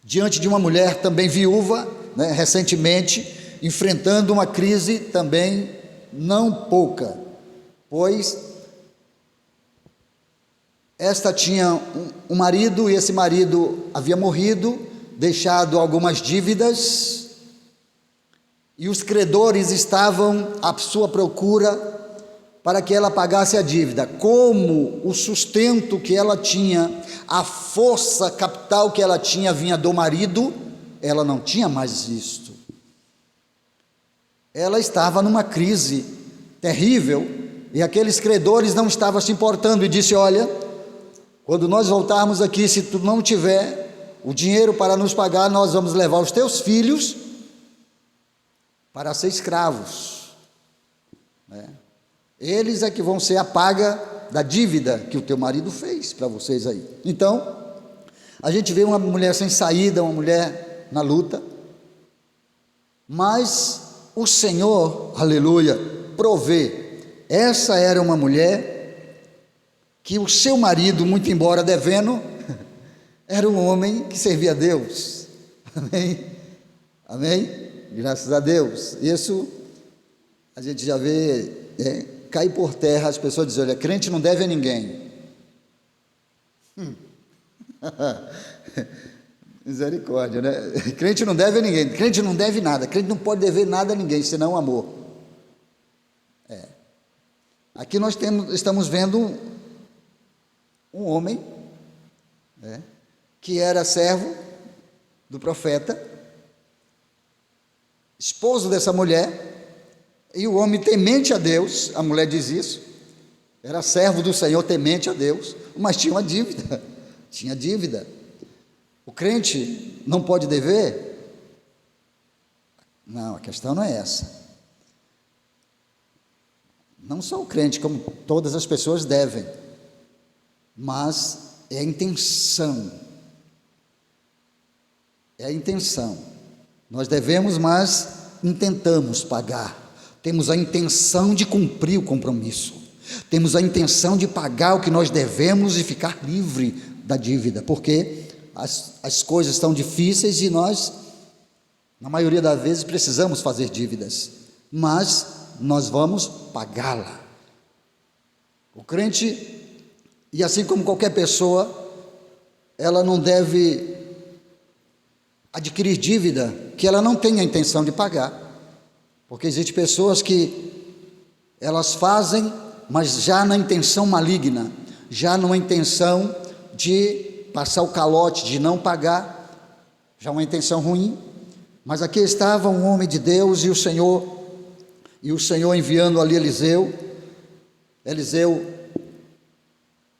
diante de uma mulher também viúva, né, recentemente, enfrentando uma crise também não pouca, pois esta tinha um marido, e esse marido havia morrido, deixado algumas dívidas, e os credores estavam à sua procura para que ela pagasse a dívida. Como o sustento que ela tinha, a força capital que ela tinha vinha do marido, ela não tinha mais isto. Ela estava numa crise terrível, e aqueles credores não estavam se importando, e disse: olha, quando nós voltarmos aqui, se tu não tiver o dinheiro para nos pagar, nós vamos levar os teus filhos para ser escravos, né? Eles é que vão ser a paga da dívida que o teu marido fez para vocês aí. Então, a gente vê uma mulher sem saída, uma mulher na luta, mas o Senhor, aleluia, provê. Essa era uma mulher que o seu marido, muito embora devendo, era um homem que servia a Deus. Amém? Amém? Graças a Deus. Isso a gente já vê cair por terra. As pessoas dizem: olha, crente não deve a ninguém. Misericórdia, né? Crente não deve a ninguém, crente não deve nada, crente não pode dever nada a ninguém, senão amor. Aqui nós estamos vendo um homem, que era servo do profeta, esposo dessa mulher, e o homem temente a Deus. A mulher diz isso, era servo do Senhor, temente a Deus, mas tinha uma dívida, tinha dívida. O crente não pode dever? Não, a questão não é essa. Não só o crente, como todas as pessoas devem, mas é a intenção. É a intenção. Nós devemos, mas intentamos pagar. Temos a intenção de cumprir o compromisso. Temos a intenção de pagar o que nós devemos e ficar livre da dívida, porque as coisas estão difíceis e nós, na maioria das vezes, precisamos fazer dívidas, mas nós vamos pagá-la. O crente, e assim como qualquer pessoa, ela não deve adquirir dívida que ela não tem a intenção de pagar, porque existem pessoas que elas fazem, mas já na intenção maligna, já numa intenção de passar o calote, de não pagar, já uma intenção ruim. Mas aqui estava um homem de Deus e o Senhor enviando ali Eliseu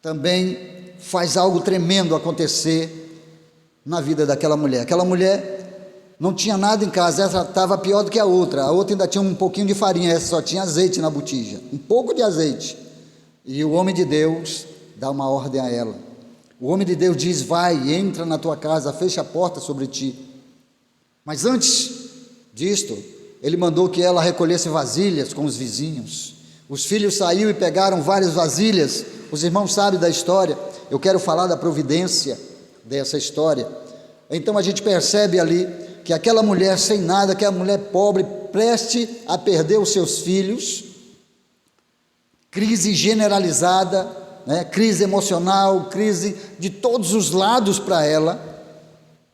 também faz algo tremendo acontecer na vida daquela mulher. Aquela mulher não tinha nada em casa, essa estava pior do que a outra ainda tinha um pouquinho de farinha, essa só tinha azeite na botija, um pouco de azeite, e o homem de Deus dá uma ordem a ela. O homem de Deus diz: vai, entra na tua casa, fecha a porta sobre ti. Mas antes disto, ele mandou que ela recolhesse vasilhas com os vizinhos. Os filhos saíram e pegaram várias vasilhas. Os irmãos sabem da história. Eu quero falar da providência dessa história. Então a gente percebe ali que aquela mulher sem nada, aquela mulher pobre, preste a perder os seus filhos, crise generalizada, crise emocional, crise de todos os lados para ela.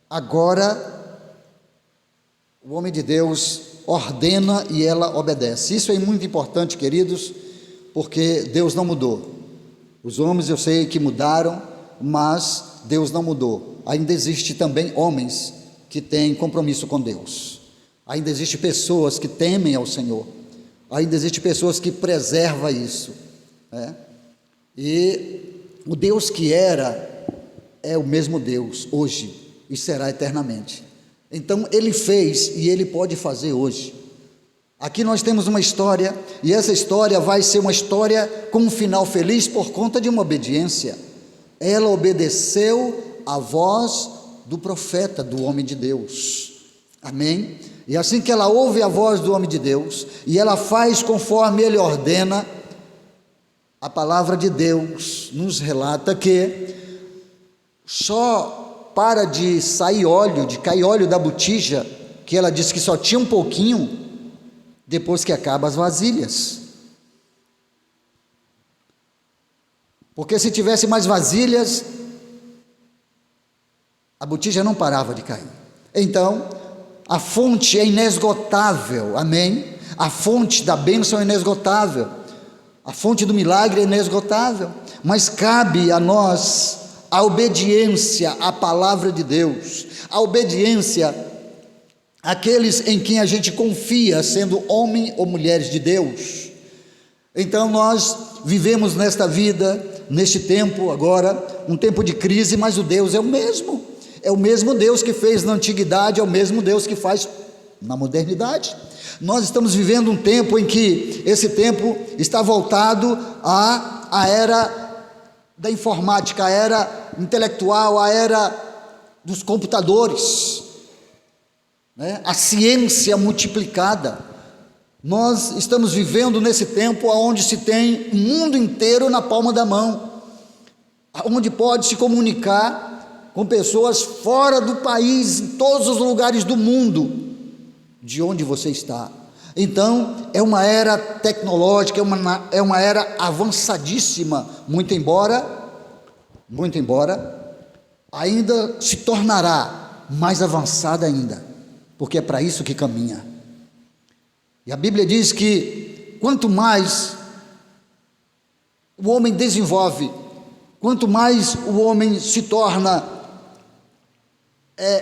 Agora o homem de Deus ordena e ela obedece. Isso é muito importante, queridos, porque Deus não mudou. Os homens eu sei que mudaram, mas Deus não mudou. Ainda existe também homens que têm compromisso com Deus. Ainda existe pessoas que temem ao Senhor. Ainda existe pessoas que preservam isso, E o Deus que era é o mesmo Deus hoje e será eternamente. Então ele fez e ele pode fazer hoje. Aqui nós temos uma história, e essa história vai ser uma história com um final feliz por conta de uma obediência. Ela obedeceu à voz do profeta, do homem de Deus. Amém? E assim que ela ouve a voz do homem de Deus e ela faz conforme ele ordena, a palavra de Deus nos relata que só para de sair óleo, de cair óleo da botija, que ela disse que só tinha um pouquinho, depois que acaba as vasilhas. Porque se tivesse mais vasilhas, a botija não parava de cair. Então, a fonte é inesgotável, amém? A fonte da bênção é inesgotável. A fonte do milagre é inesgotável, mas cabe a nós a obediência à palavra de Deus, a obediência àqueles em quem a gente confia, sendo homem ou mulheres de Deus. Então nós vivemos nesta vida, neste tempo agora, um tempo de crise, mas o Deus é o mesmo Deus que fez na antiguidade, é o mesmo Deus que faz na modernidade. Nós estamos vivendo um tempo em que esse tempo está voltado à era da informática, a era intelectual, a era dos computadores, né? A ciência multiplicada. Nós estamos vivendo nesse tempo onde se tem o mundo inteiro na palma da mão, onde pode se comunicar com pessoas fora do país, em todos os lugares do mundo, de onde você está. Então, é uma era tecnológica, é uma era avançadíssima, muito embora, ainda se tornará mais avançada ainda, porque é para isso que caminha. E a Bíblia diz que quanto mais o homem desenvolve, quanto mais o homem se torna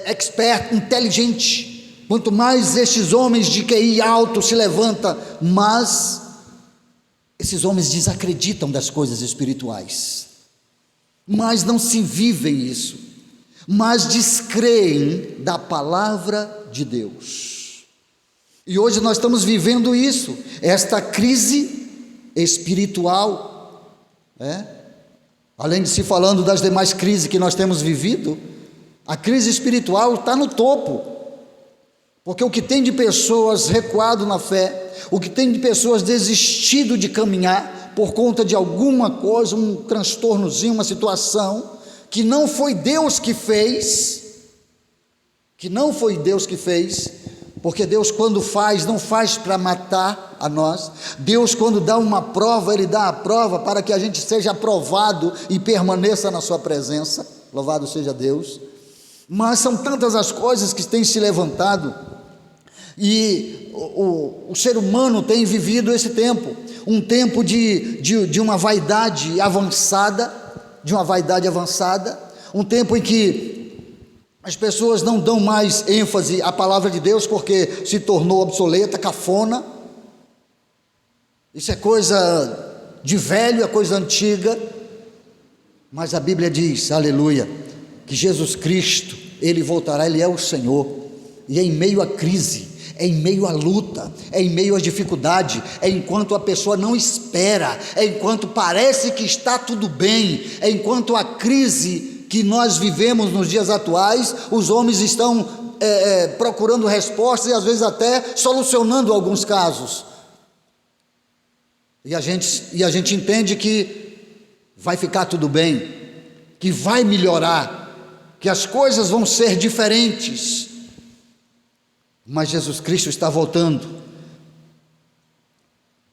expert, inteligente, quanto mais estes homens de QI alto se levantam, mas esses homens desacreditam das coisas espirituais, mas não se vivem isso, mas descreem da palavra de Deus. E hoje nós estamos vivendo isso, esta crise espiritual, além de se falando das demais crises que nós temos vivido, a crise espiritual está no topo, porque o que tem de pessoas recuado na fé, o que tem de pessoas desistido de caminhar por conta de alguma coisa, um transtornozinho, uma situação que não foi Deus que fez, porque Deus, quando faz, não faz para matar a nós. Deus, quando dá uma prova, Ele dá a prova para que a gente seja aprovado e permaneça na sua presença. Louvado seja Deus. Mas são tantas as coisas que têm se levantado, e o ser humano tem vivido esse tempo, um tempo de uma vaidade avançada, um tempo em que as pessoas não dão mais ênfase à palavra de Deus, porque se tornou obsoleta, cafona. Isso é coisa de velho, é coisa antiga. Mas a Bíblia diz, aleluia, que Jesus Cristo, Ele voltará, Ele é o Senhor. E é em meio à crise, é em meio à luta, é em meio à dificuldade, é enquanto a pessoa não espera, é enquanto parece que está tudo bem, é enquanto a crise que nós vivemos nos dias atuais, os homens estão procurando respostas e às vezes até solucionando alguns casos, e a gente entende que vai ficar tudo bem, que vai melhorar, que as coisas vão ser diferentes, mas Jesus Cristo está voltando.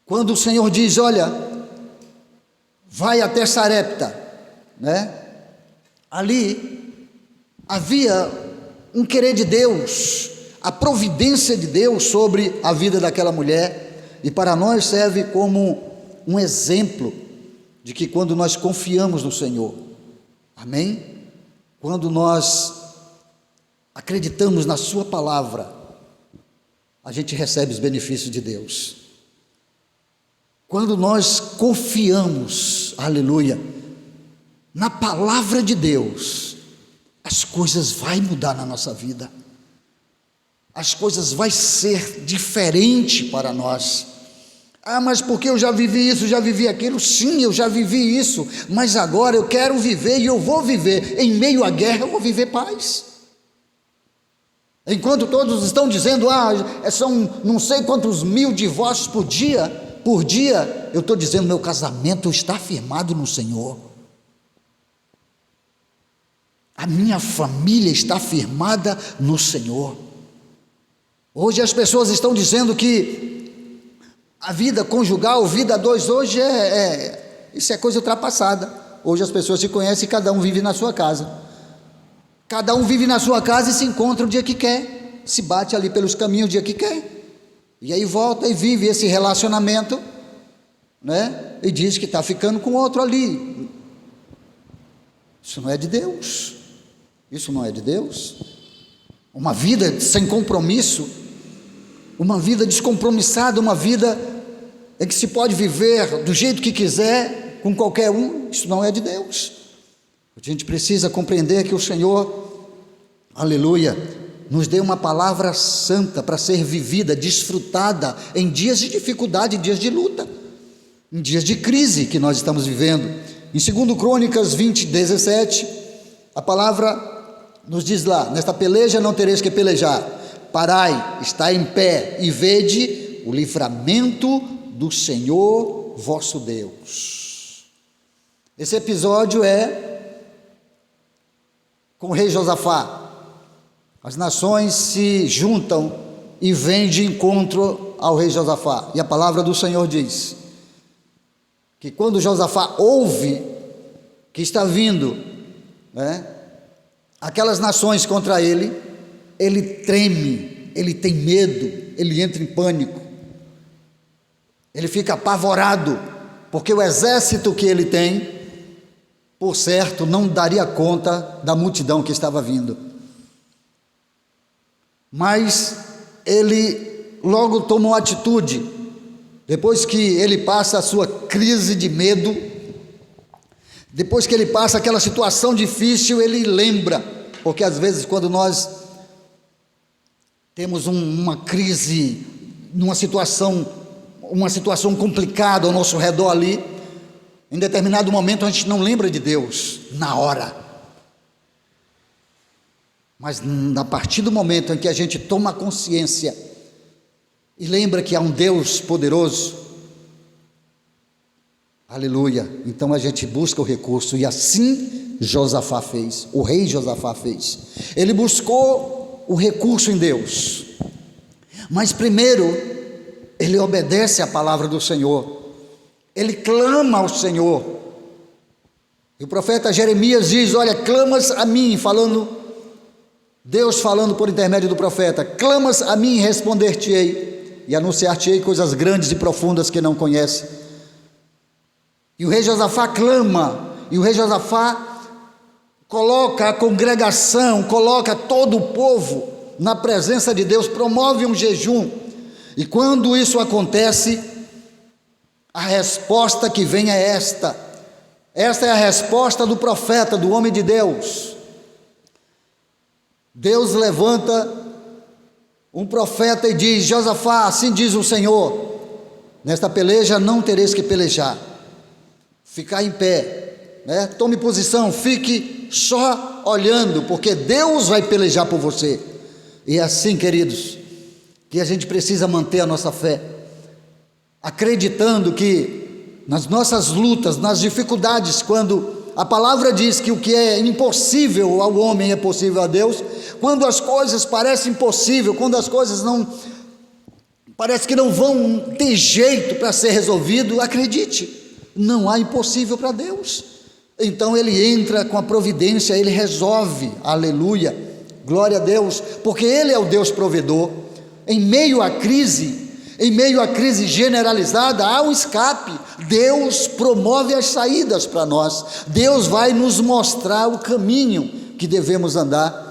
Quando o Senhor diz, olha, vai até Sarepta, ali havia um querer de Deus, a providência de Deus sobre a vida daquela mulher, e para nós serve como um exemplo de que quando nós confiamos no Senhor, amém? Quando nós acreditamos na sua palavra, a gente recebe os benefícios de Deus. Quando nós confiamos, aleluia, na palavra de Deus, as coisas vão mudar na nossa vida, as coisas vão ser diferentes para nós. Mas porque eu já vivi isso, já vivi aquilo? Sim, eu já vivi isso, mas agora eu quero viver, e eu vou viver, em meio à guerra eu vou viver paz. Enquanto todos estão dizendo, são não sei quantos mil divórcios por dia, eu estou dizendo, meu casamento está firmado no Senhor, a minha família está firmada no Senhor. Hoje as pessoas estão dizendo que a vida conjugal, vida a dois, hoje isso é coisa ultrapassada. Hoje as pessoas se conhecem e cada um vive na sua casa. Cada um vive na sua casa e se encontra o dia que quer, se bate ali pelos caminhos o dia que quer, e aí volta e vive esse relacionamento, e diz que está ficando com outro ali. Isso não é de Deus, uma vida sem compromisso, uma vida descompromissada, uma vida em que se pode viver do jeito que quiser, com qualquer um, isso não é de Deus. A gente precisa compreender que o Senhor, aleluia, nos dê uma palavra santa para ser vivida, desfrutada em dias de dificuldade, em dias de luta, em dias de crise que nós estamos vivendo. Em 2 Crônicas 20:17, a palavra nos diz lá: nesta peleja não tereis que pelejar, parai, está em pé e vede o livramento do Senhor vosso Deus. Esse episódio é com o rei Josafá. As nações se juntam e vêm de encontro ao rei Josafá, e a palavra do Senhor diz que quando Josafá ouve que está vindo, aquelas nações contra ele, ele treme, ele tem medo, ele entra em pânico, ele fica apavorado, porque o exército que ele tem, por certo, não daria conta da multidão que estava vindo. Mas ele logo tomou atitude. Depois que ele passa a sua crise de medo, depois que ele passa aquela situação difícil, ele lembra, porque às vezes quando nós temos uma crise, uma situação complicada ao nosso redor ali, em determinado momento a gente não lembra de Deus na hora, mas a partir do momento em que a gente toma consciência e lembra que há um Deus poderoso, aleluia, então a gente busca o recurso, e assim Josafá fez, o rei Josafá fez. Ele buscou o recurso em Deus, mas primeiro ele obedece à palavra do Senhor, ele clama ao Senhor. E o profeta Jeremias diz: olha, clamas a mim, Deus falando por intermédio do profeta: clamas a mim e responder-te-ei, e anunciar-te-ei coisas grandes e profundas que não conhece. E o rei Josafá clama, e o rei Josafá coloca a congregação, coloca todo o povo na presença de Deus, promove um jejum, e quando isso acontece, a resposta que vem é esta é a resposta do profeta, do homem de Deus. Deus levanta um profeta e diz: Josafá, assim diz o Senhor, nesta peleja não tereis que pelejar, ficar em pé, tome posição, fique só olhando, porque Deus vai pelejar por você. E é assim, queridos, que a gente precisa manter a nossa fé, acreditando que nas nossas lutas, nas dificuldades, quando a palavra diz que o que é impossível ao homem é possível a Deus, quando as coisas parecem impossíveis, quando as coisas parece que não vão ter jeito para ser resolvido, acredite, não há impossível para Deus. Então ele entra com a providência, ele resolve, aleluia, glória a Deus, porque ele é o Deus provedor. Em meio à crise generalizada, há um escape. Deus promove as saídas para nós, Deus vai nos mostrar o caminho que devemos andar,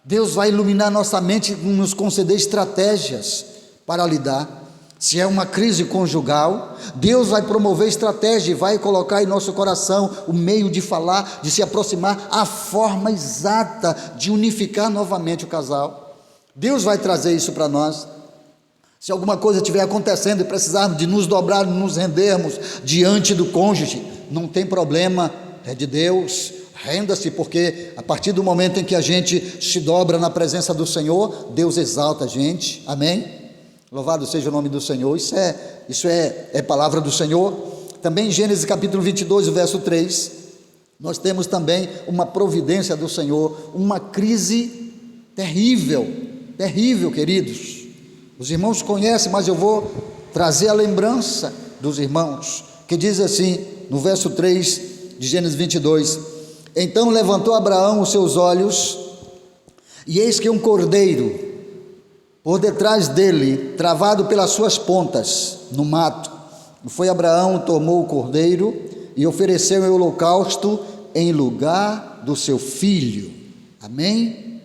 Deus vai iluminar nossa mente, nos conceder estratégias para lidar. Se é uma crise conjugal, Deus vai promover estratégia e vai colocar em nosso coração o meio de falar, de se aproximar, a forma exata de unificar novamente o casal. Deus vai trazer isso para nós. Se alguma coisa estiver acontecendo e precisarmos de nos dobrar, nos rendermos diante do cônjuge, não tem problema, é de Deus, renda-se, porque a partir do momento em que a gente se dobra na presença do Senhor, Deus exalta a gente, amém? Louvado seja o nome do Senhor. Isso é palavra do Senhor. Também em Gênesis capítulo 22, verso 3, nós temos também uma providência do Senhor, uma crise terrível, queridos. Os irmãos conhecem, mas eu vou trazer a lembrança dos irmãos, que diz assim, no verso 3 de Gênesis 22, então levantou Abraão os seus olhos, e eis que um cordeiro por detrás dele, travado pelas suas pontas, no mato. E foi Abraão, tomou o cordeiro e ofereceu em holocausto em lugar do seu filho. Amém?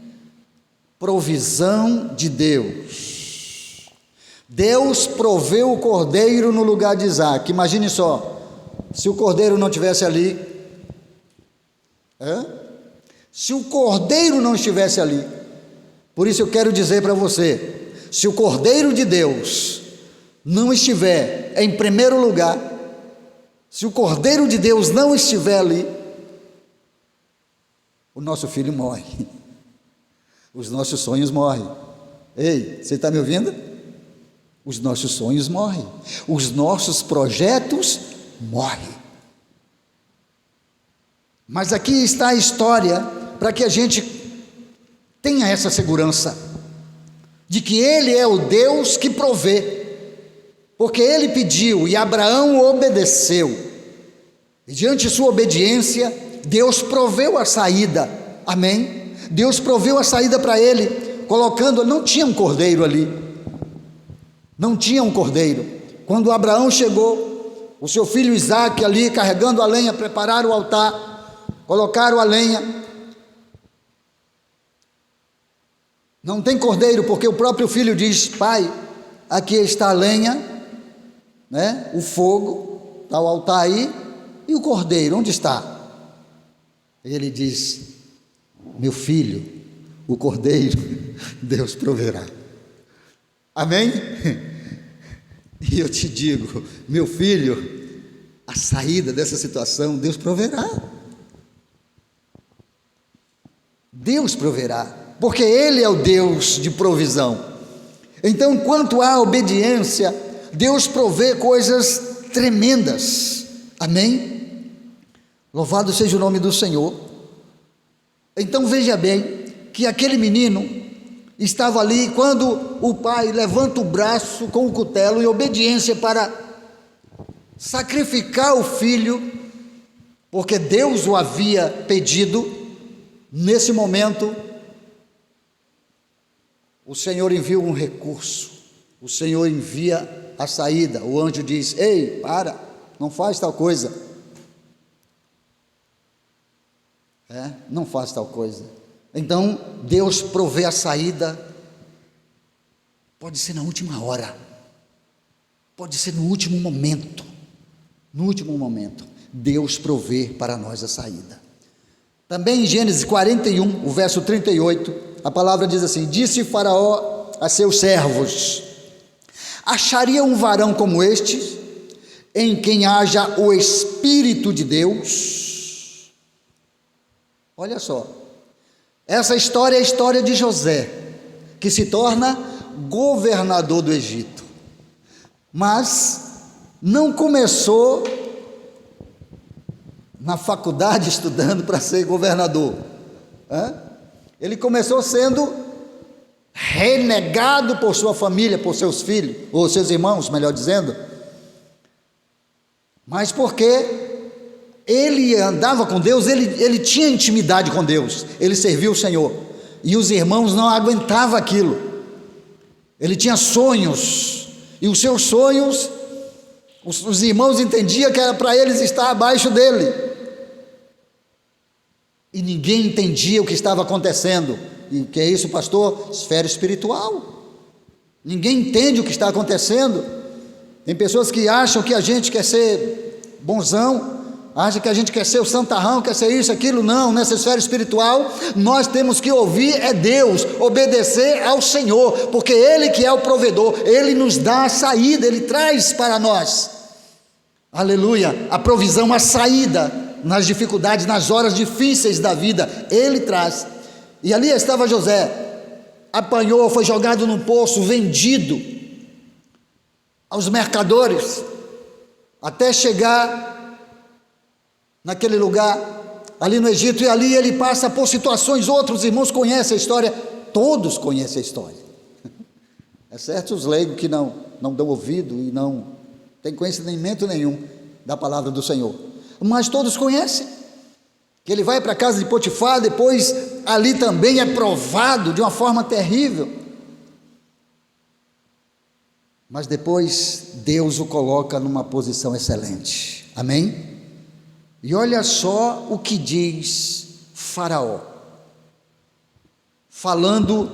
Provisão de Deus. Deus proveu o cordeiro no lugar de Isaac. Imagine só, se o cordeiro não estivesse ali, se o cordeiro não estivesse ali, Por isso eu quero dizer para você, se o Cordeiro de Deus não estiver em primeiro lugar, se o Cordeiro de Deus não estiver ali, o nosso filho morre, os nossos sonhos morrem. Ei, você está me ouvindo? Os nossos sonhos morrem, os nossos projetos morrem. Mas aqui está a história para que a gente tenha essa segurança de que Ele é o Deus que provê, porque Ele pediu e Abraão obedeceu, e diante de sua obediência, Deus proveu a saída, amém? Deus proveu a saída para ele, colocando, não tinha um cordeiro ali, não tinha um cordeiro. Quando Abraão chegou, o seu filho Isaque ali carregando a lenha, prepararam o altar, colocaram a lenha. Não tem cordeiro, porque o próprio filho diz: pai, aqui está a lenha, né? O fogo, está o altar aí, e o cordeiro, onde está? Ele diz: meu filho, o cordeiro, Deus proverá. Amém? E eu te digo, meu filho, a saída dessa situação, Deus proverá. Deus proverá, porque Ele é o Deus de provisão. Então, quanto à obediência, Deus provê coisas tremendas. Amém? Louvado seja o nome do Senhor. Então veja bem, que aquele menino estava ali, quando o pai levanta o braço com o cutelo em obediência para sacrificar o filho, porque Deus o havia pedido. Nesse momento, o Senhor envia um recurso, o Senhor envia a saída. O anjo diz: ei, para, não faz tal coisa, não faz tal coisa. Então Deus provê a saída, pode ser na última hora, pode ser no último momento, Deus provê para nós a saída. Também em Gênesis 41, o verso 38, a palavra diz assim: disse Faraó a seus servos: acharia um varão como este, em quem haja o Espírito de Deus? Olha só, essa história é a história de José, que se torna governador do Egito, mas não começou na faculdade estudando para ser governador, ele começou sendo renegado por sua família, por seus filhos, ou seus irmãos, melhor dizendo, mas porque ele andava com Deus, ele tinha intimidade com Deus, ele serviu o Senhor, e os irmãos não aguentavam aquilo. Ele tinha sonhos, e os seus sonhos, os irmãos entendiam que era para eles estar abaixo dele, e ninguém entendia o que estava acontecendo. E o que é isso, pastor? Esfera espiritual. Ninguém entende o que está acontecendo. Tem pessoas que acham que a gente quer ser bonzão, acha que a gente quer ser o santarrão, quer ser isso, aquilo. Não, nessa esfera espiritual nós temos que ouvir é Deus, obedecer ao Senhor, porque Ele que é o provedor, Ele nos dá a saída, Ele traz para nós, aleluia, a provisão, a saída nas dificuldades, nas horas difíceis da vida, Ele traz. E ali estava José, apanhou, foi jogado num poço, vendido aos mercadores, até chegar naquele lugar, ali no Egito, e ali ele passa por situações. Outros irmãos conhecem a história, todos conhecem a história, é certo os leigos que não dão ouvido e não tem conhecimento nenhum da palavra do Senhor, mas todos conhecem, que ele vai para a casa de Potifar, depois ali também é provado de uma forma terrível, mas depois Deus o coloca numa posição excelente, amém? E olha só o que diz Faraó, falando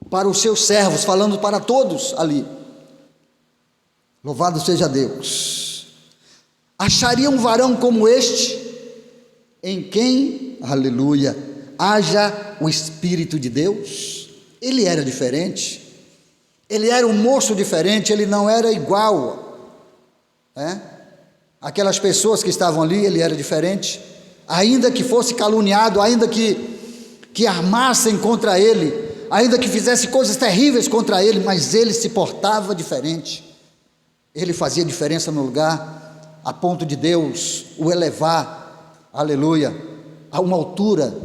para os seus servos, falando para todos ali, louvado seja Deus: acharia um varão como este, em quem, aleluia, haja o Espírito de Deus? ele era diferente, ele era um moço diferente, ele não era igual, aquelas pessoas que estavam ali, ele era diferente, ainda que fosse caluniado, ainda que armassem contra ele, ainda que fizesse coisas terríveis contra ele, mas ele se portava diferente, ele fazia diferença no lugar, a ponto de Deus o elevar, aleluia, a uma altura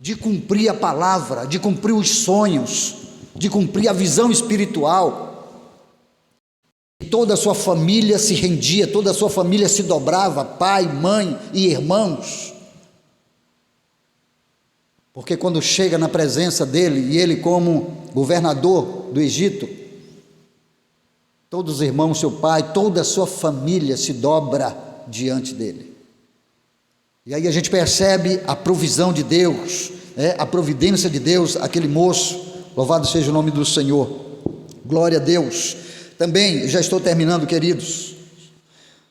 de cumprir a palavra, de cumprir os sonhos, de cumprir a visão espiritual. Toda a sua família se rendia, toda a sua família se dobrava, pai, mãe e irmãos, porque quando chega na presença dele, e ele como governador do Egito, todos os irmãos, seu pai, toda a sua família se dobra diante dele. E aí a gente percebe a provisão de Deus, a providência de Deus, aquele moço, louvado seja o nome do Senhor, glória a Deus. Também, já estou terminando, queridos,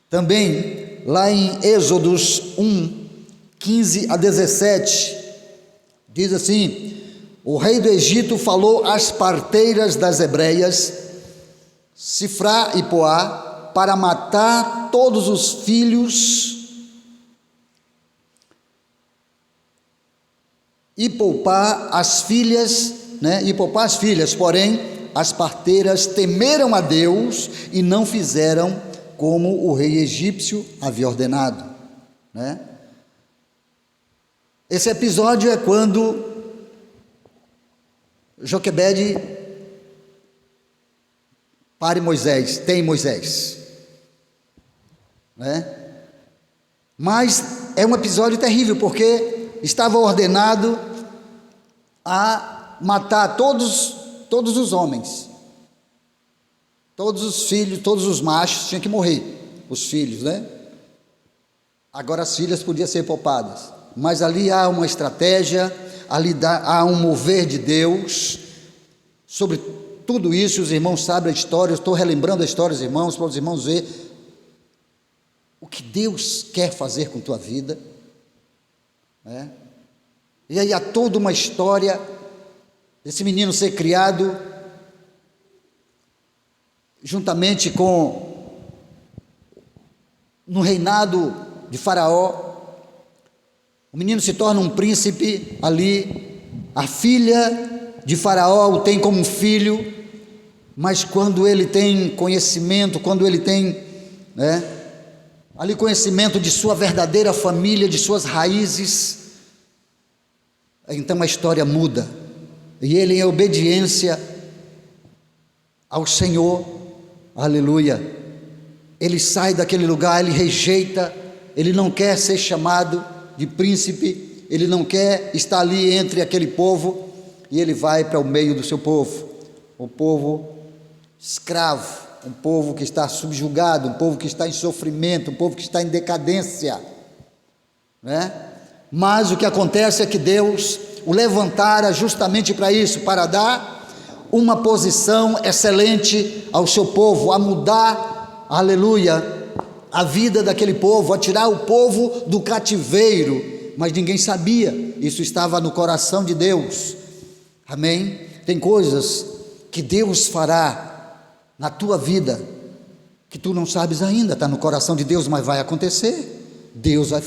também lá em Êxodos 1, 15 a 17, diz assim: o rei do Egito falou às parteiras das hebreias, Sifrá e Poá, para matar todos os filhos e poupar as filhas, porém as parteiras temeram a Deus e não fizeram como o rei egípcio havia ordenado, Esse episódio é quando Joquebede tem Moisés, mas é um episódio terrível, porque estava ordenado a matar todos os homens, todos os filhos, todos os machos tinham que morrer, os filhos, Agora as filhas podiam ser poupadas, mas ali há uma estratégia, ali há um mover de Deus sobre tudo isso. Os irmãos sabem a história, eu estou relembrando a história dos irmãos, para os irmãos verem o que Deus quer fazer com tua vida, E aí há toda uma história desse menino ser criado juntamente no reinado de Faraó. O menino se torna um príncipe ali, a filha de Faraó o tem como um filho, mas quando ele tem conhecimento, quando ele tem ali conhecimento de sua verdadeira família, de suas raízes, então a história muda, e ele, em obediência ao Senhor, aleluia, ele sai daquele lugar, ele rejeita, ele não quer ser chamado de príncipe, ele não quer estar ali entre aquele povo, e ele vai para o meio do seu povo, o povo escravo, um povo que está subjugado, um povo que está em sofrimento, um povo que está em decadência, Mas o que acontece é que Deus o levantara justamente para isso, para dar uma posição excelente ao seu povo, a mudar, aleluia, a vida daquele povo, a tirar o povo do cativeiro, mas ninguém sabia, isso estava no coração de Deus, amém? Tem coisas que Deus fará na tua vida, que tu não sabes ainda, está no coração de Deus, mas vai acontecer, Deus vai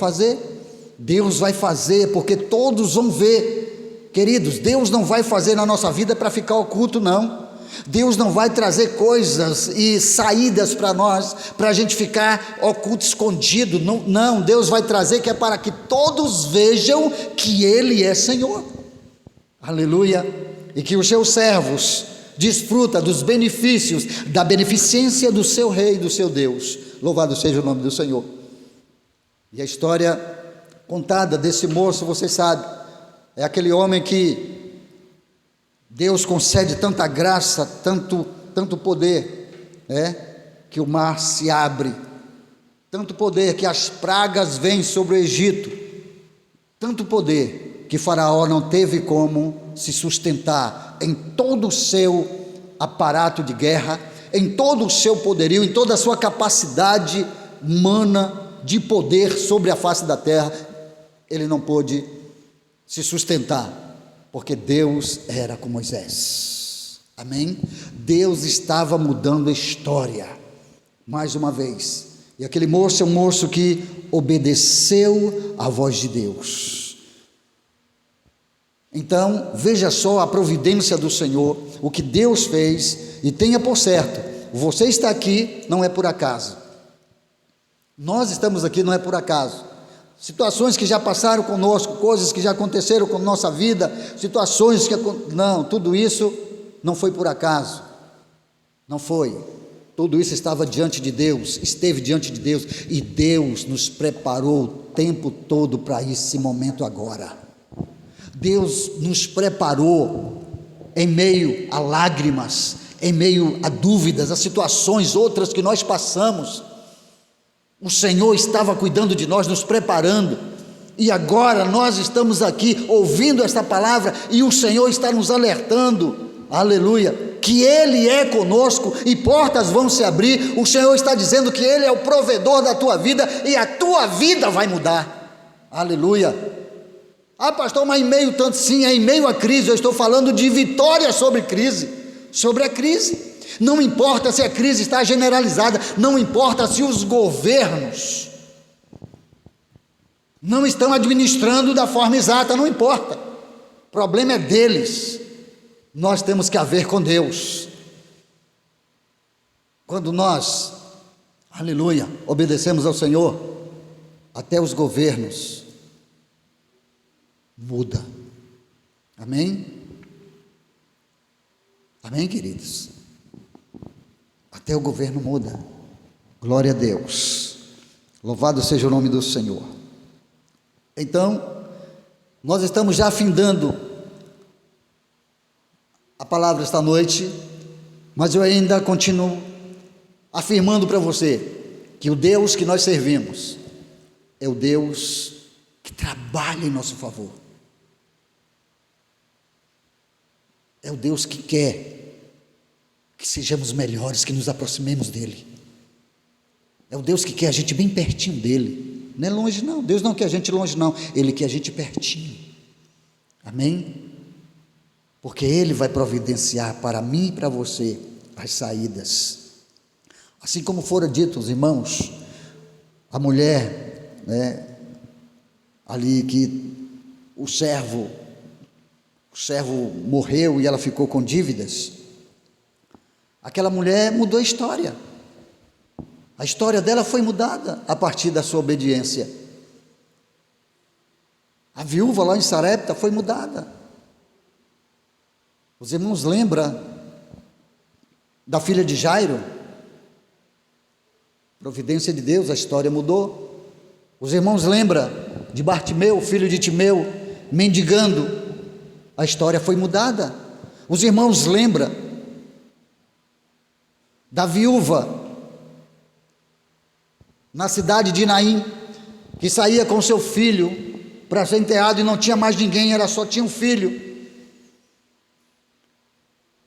fazer, porque todos vão ver, queridos, Deus não vai fazer na nossa vida para ficar oculto, não. Deus não vai trazer coisas e saídas para nós, para a gente ficar oculto, escondido, não, Deus vai trazer que é para que todos vejam que Ele é Senhor, aleluia, e que os seus servos desfrutam dos benefícios, da beneficência do seu Rei, do seu Deus, louvado seja o nome do Senhor. E a história contada desse moço, você sabe, é aquele homem que Deus concede tanta graça, tanto poder, que o mar se abre, tanto poder que as pragas vêm sobre o Egito, tanto poder que Faraó não teve como se sustentar em todo o seu aparato de guerra, em todo o seu poderio, em toda a sua capacidade humana de poder sobre a face da terra, ele não pôde se sustentar. Porque Deus era com Moisés. Amém? Deus estava mudando a história, mais uma vez. E aquele moço é um moço que obedeceu à voz de Deus. Então, veja só a providência do Senhor, o que Deus fez, e tenha por certo, você está aqui não é por acaso. Nós estamos aqui não é por acaso. Situações que já passaram conosco, coisas que já aconteceram com nossa vida, situações que... Não, tudo isso não foi por acaso. Não foi. Tudo isso estava diante de Deus, esteve diante de Deus, e Deus nos preparou o tempo todo para esse momento agora. Deus nos preparou em meio a lágrimas, em meio a dúvidas, a situações outras que nós passamos. O Senhor estava cuidando de nós, nos preparando, e agora nós estamos aqui ouvindo esta palavra, e o Senhor está nos alertando, aleluia, que Ele é conosco, e portas vão se abrir. O Senhor está dizendo que Ele é o provedor da tua vida, e a tua vida vai mudar, aleluia. Ah, pastor, mas em meio tanto, sim, é em meio à crise. Eu estou falando de vitória sobre crise, sobre a crise. Não importa se a crise está generalizada, não importa se os governos não estão administrando da forma exata, não importa, o problema é deles. Nós temos que haver com Deus. Quando nós, aleluia, obedecemos ao Senhor, até os governos muda. Amém? Amém, queridos? Até o governo muda. Glória a Deus. Louvado seja o nome do Senhor. Então, nós estamos já afindando a palavra esta noite, mas eu ainda continuo afirmando para você que o Deus que nós servimos é o Deus que trabalha em nosso favor. É o Deus que quer que sejamos melhores, que nos aproximemos dEle. É o Deus que quer a gente bem pertinho dEle, não é longe não. Deus não quer a gente longe não, Ele quer a gente pertinho. Amém? Porque Ele vai providenciar para mim e para você as saídas. Assim como fora dito, os irmãos, a mulher, ali que o servo morreu e ela ficou com dívidas. Aquela mulher mudou a história dela foi mudada a partir da sua obediência. A viúva lá em Sarepta foi mudada. Os irmãos lembram da filha de Jairo? Providência de Deus, a história mudou. Os irmãos lembram de Bartimeu, filho de Timeu, mendigando? A história foi mudada. Os irmãos lembram da viúva na cidade de Naim, que saía com seu filho para ser enterrado e não tinha mais ninguém, só tinha um filho.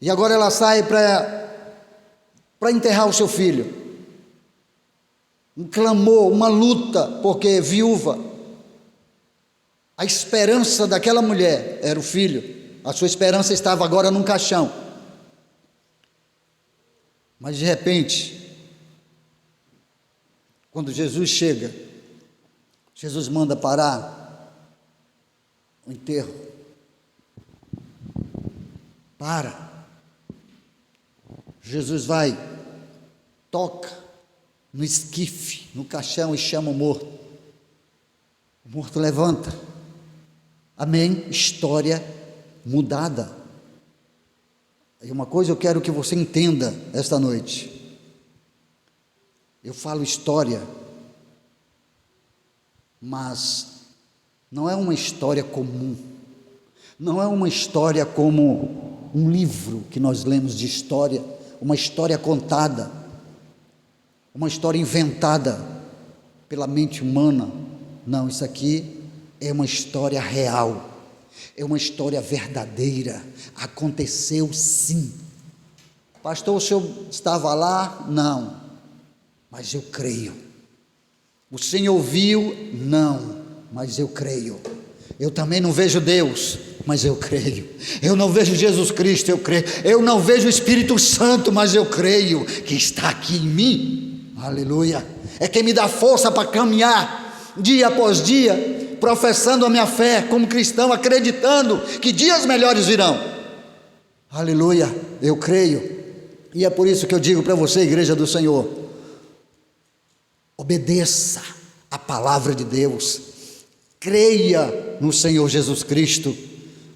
E agora ela sai para enterrar o seu filho. Um clamor, uma luta, porque viúva. A esperança daquela mulher era o filho. A sua esperança estava agora num caixão. Mas de repente, quando Jesus chega, Jesus manda parar o enterro. Para. Jesus vai, toca no esquife, no caixão, e chama o morto. O morto levanta. Amém? História mudada. E uma coisa eu quero que você entenda esta noite. Eu falo história, mas não é uma história comum. Não é uma história como um livro que nós lemos de história, uma história contada, uma história inventada pela mente humana. Não, isso aqui é uma história real. É uma história verdadeira, aconteceu sim. Pastor, o senhor estava lá? Não, mas eu creio. O senhor viu? Não, mas eu creio. Eu também não vejo Deus, mas eu creio. Eu não vejo Jesus Cristo, eu creio. Eu não vejo o Espírito Santo, mas eu creio que está aqui em mim. Aleluia. É quem me dá força para caminhar dia após dia, professando a minha fé como cristão, acreditando que dias melhores virão. Aleluia, eu creio. E é por isso que eu digo para você, igreja do Senhor, obedeça a palavra de Deus, creia no Senhor Jesus Cristo,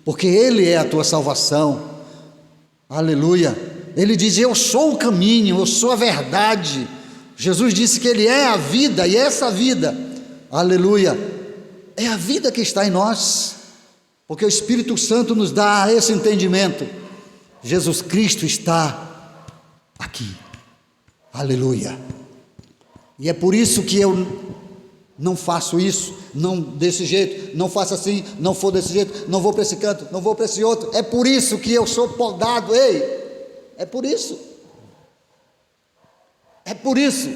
porque Ele é a tua salvação. Aleluia. Ele diz: eu sou o caminho, eu sou a verdade. Jesus disse que Ele é a vida, e essa vida, aleluia, é a vida que está em nós, porque o Espírito Santo nos dá esse entendimento. Jesus Cristo está aqui, aleluia. E é por isso que eu não faço isso, não desse jeito, não faço assim, não for desse jeito, não vou para esse canto, não vou para esse outro. É por isso que eu sou podado, é por isso. É por isso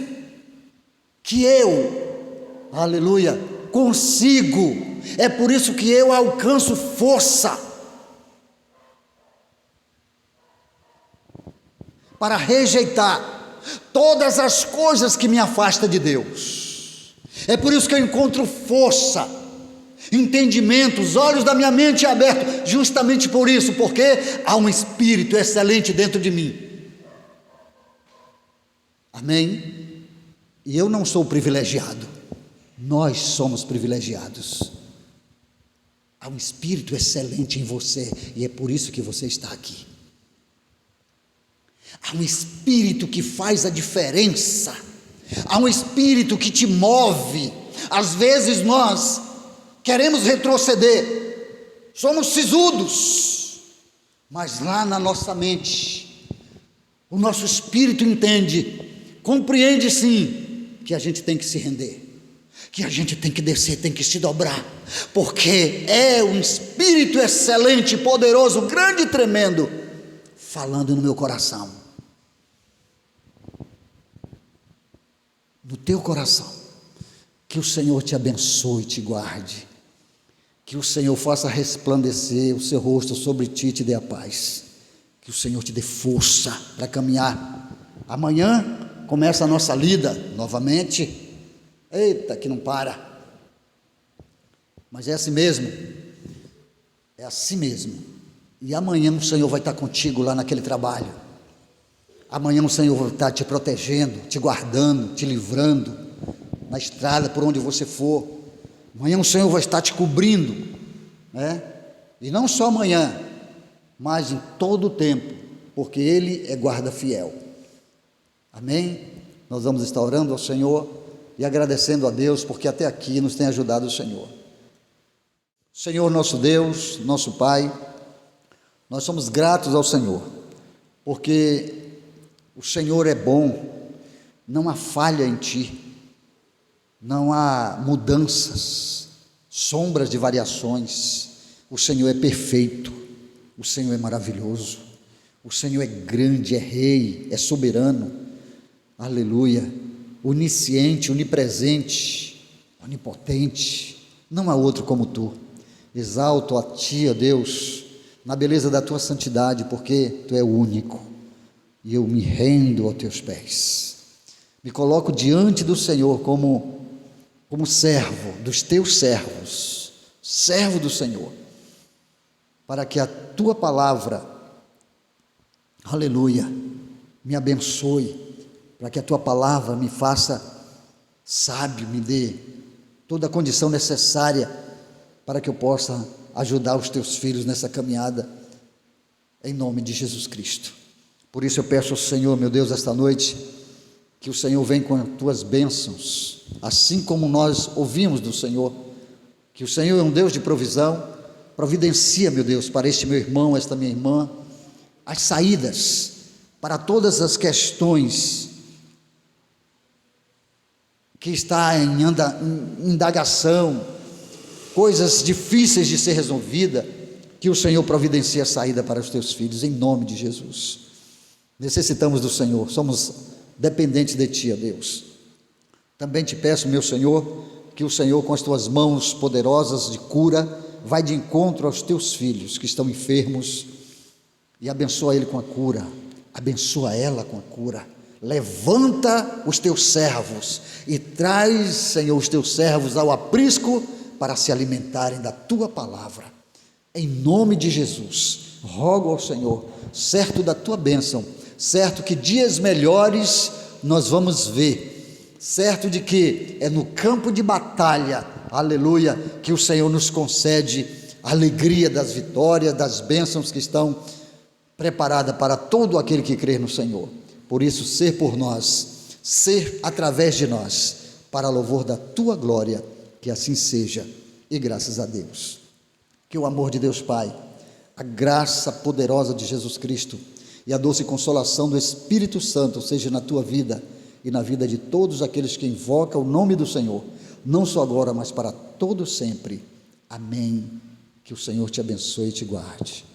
que eu, aleluia, consigo. É por isso que eu alcanço força para rejeitar todas as coisas que me afastam de Deus. É por isso que eu encontro força, entendimento, os olhos da minha mente abertos, justamente por isso, porque há um Espírito excelente dentro de mim. Amém? E eu não sou privilegiado, nós somos privilegiados. Há um Espírito excelente em você, e é por isso que você está aqui. Há um Espírito que faz a diferença, há um Espírito que te move. Às vezes nós queremos retroceder, somos sisudos, mas lá na nossa mente, o nosso Espírito entende, compreende sim, que a gente tem que se render, que a gente tem que descer, tem que se dobrar, porque é um Espírito excelente, poderoso, grande e tremendo, falando no meu coração, no teu coração. Que o Senhor te abençoe e te guarde, que o Senhor faça resplandecer o seu rosto sobre ti e te dê a paz, que o Senhor te dê força para caminhar. Amanhã começa a nossa lida novamente. Eita, que não para, mas é assim mesmo, é assim mesmo. E amanhã o Senhor vai estar contigo lá naquele trabalho, amanhã o Senhor vai estar te protegendo, te guardando, te livrando, na estrada por onde você for. Amanhã o Senhor vai estar te cobrindo, né? E não só amanhã, mas em todo o tempo, porque Ele é guarda fiel. Amém? Nós vamos estar orando ao Senhor e agradecendo a Deus, porque até aqui nos tem ajudado o Senhor. Senhor nosso Deus, nosso Pai, nós somos gratos ao Senhor, porque o Senhor é bom, não há falha em Ti, não há mudanças, sombras de variações. O Senhor é perfeito, o Senhor é maravilhoso, o Senhor é grande, é rei, é soberano, aleluia, onisciente, onipresente, onipotente, não há outro como Tu. Exalto a Ti, ó Deus, na beleza da Tua santidade, porque Tu é o único, e eu me rendo aos Teus pés, me coloco diante do Senhor como servo dos Teus servos, servo do Senhor, para que a Tua palavra, aleluia, me abençoe, para que a Tua palavra me faça sábio, me dê toda a condição necessária para que eu possa ajudar os Teus filhos nessa caminhada, em nome de Jesus Cristo. Por isso eu peço ao Senhor, meu Deus, esta noite, que o Senhor venha com as Tuas bênçãos, assim como nós ouvimos do Senhor, que o Senhor é um Deus de provisão. Providencia, meu Deus, para este meu irmão, esta minha irmã, as saídas para todas as questões que está em indagação, coisas difíceis de ser resolvida, que o Senhor providencie a saída para os Teus filhos, em nome de Jesus. Necessitamos do Senhor, somos dependentes de Ti, ó Deus. Também Te peço, meu Senhor, que o Senhor, com as Tuas mãos poderosas de cura, vai de encontro aos teus filhos que estão enfermos e abençoa ele com a cura, abençoa ela com a cura. Levanta os teus servos e traz, Senhor, os teus servos ao aprisco para se alimentarem da tua palavra. Em nome de Jesus, rogo ao Senhor, certo da tua bênção, certo que dias melhores nós vamos ver, certo de que é no campo de batalha, aleluia, que o Senhor nos concede a alegria das vitórias, das bênçãos que estão preparadas para todo aquele que crê no Senhor. Por isso, ser por nós, ser através de nós, para louvor da tua glória, que assim seja, e graças a Deus. Que o amor de Deus Pai, a graça poderosa de Jesus Cristo e a doce consolação do Espírito Santo seja na tua vida e na vida de todos aqueles que invocam o nome do Senhor, não só agora, mas para todo sempre. Amém. Que o Senhor te abençoe e te guarde.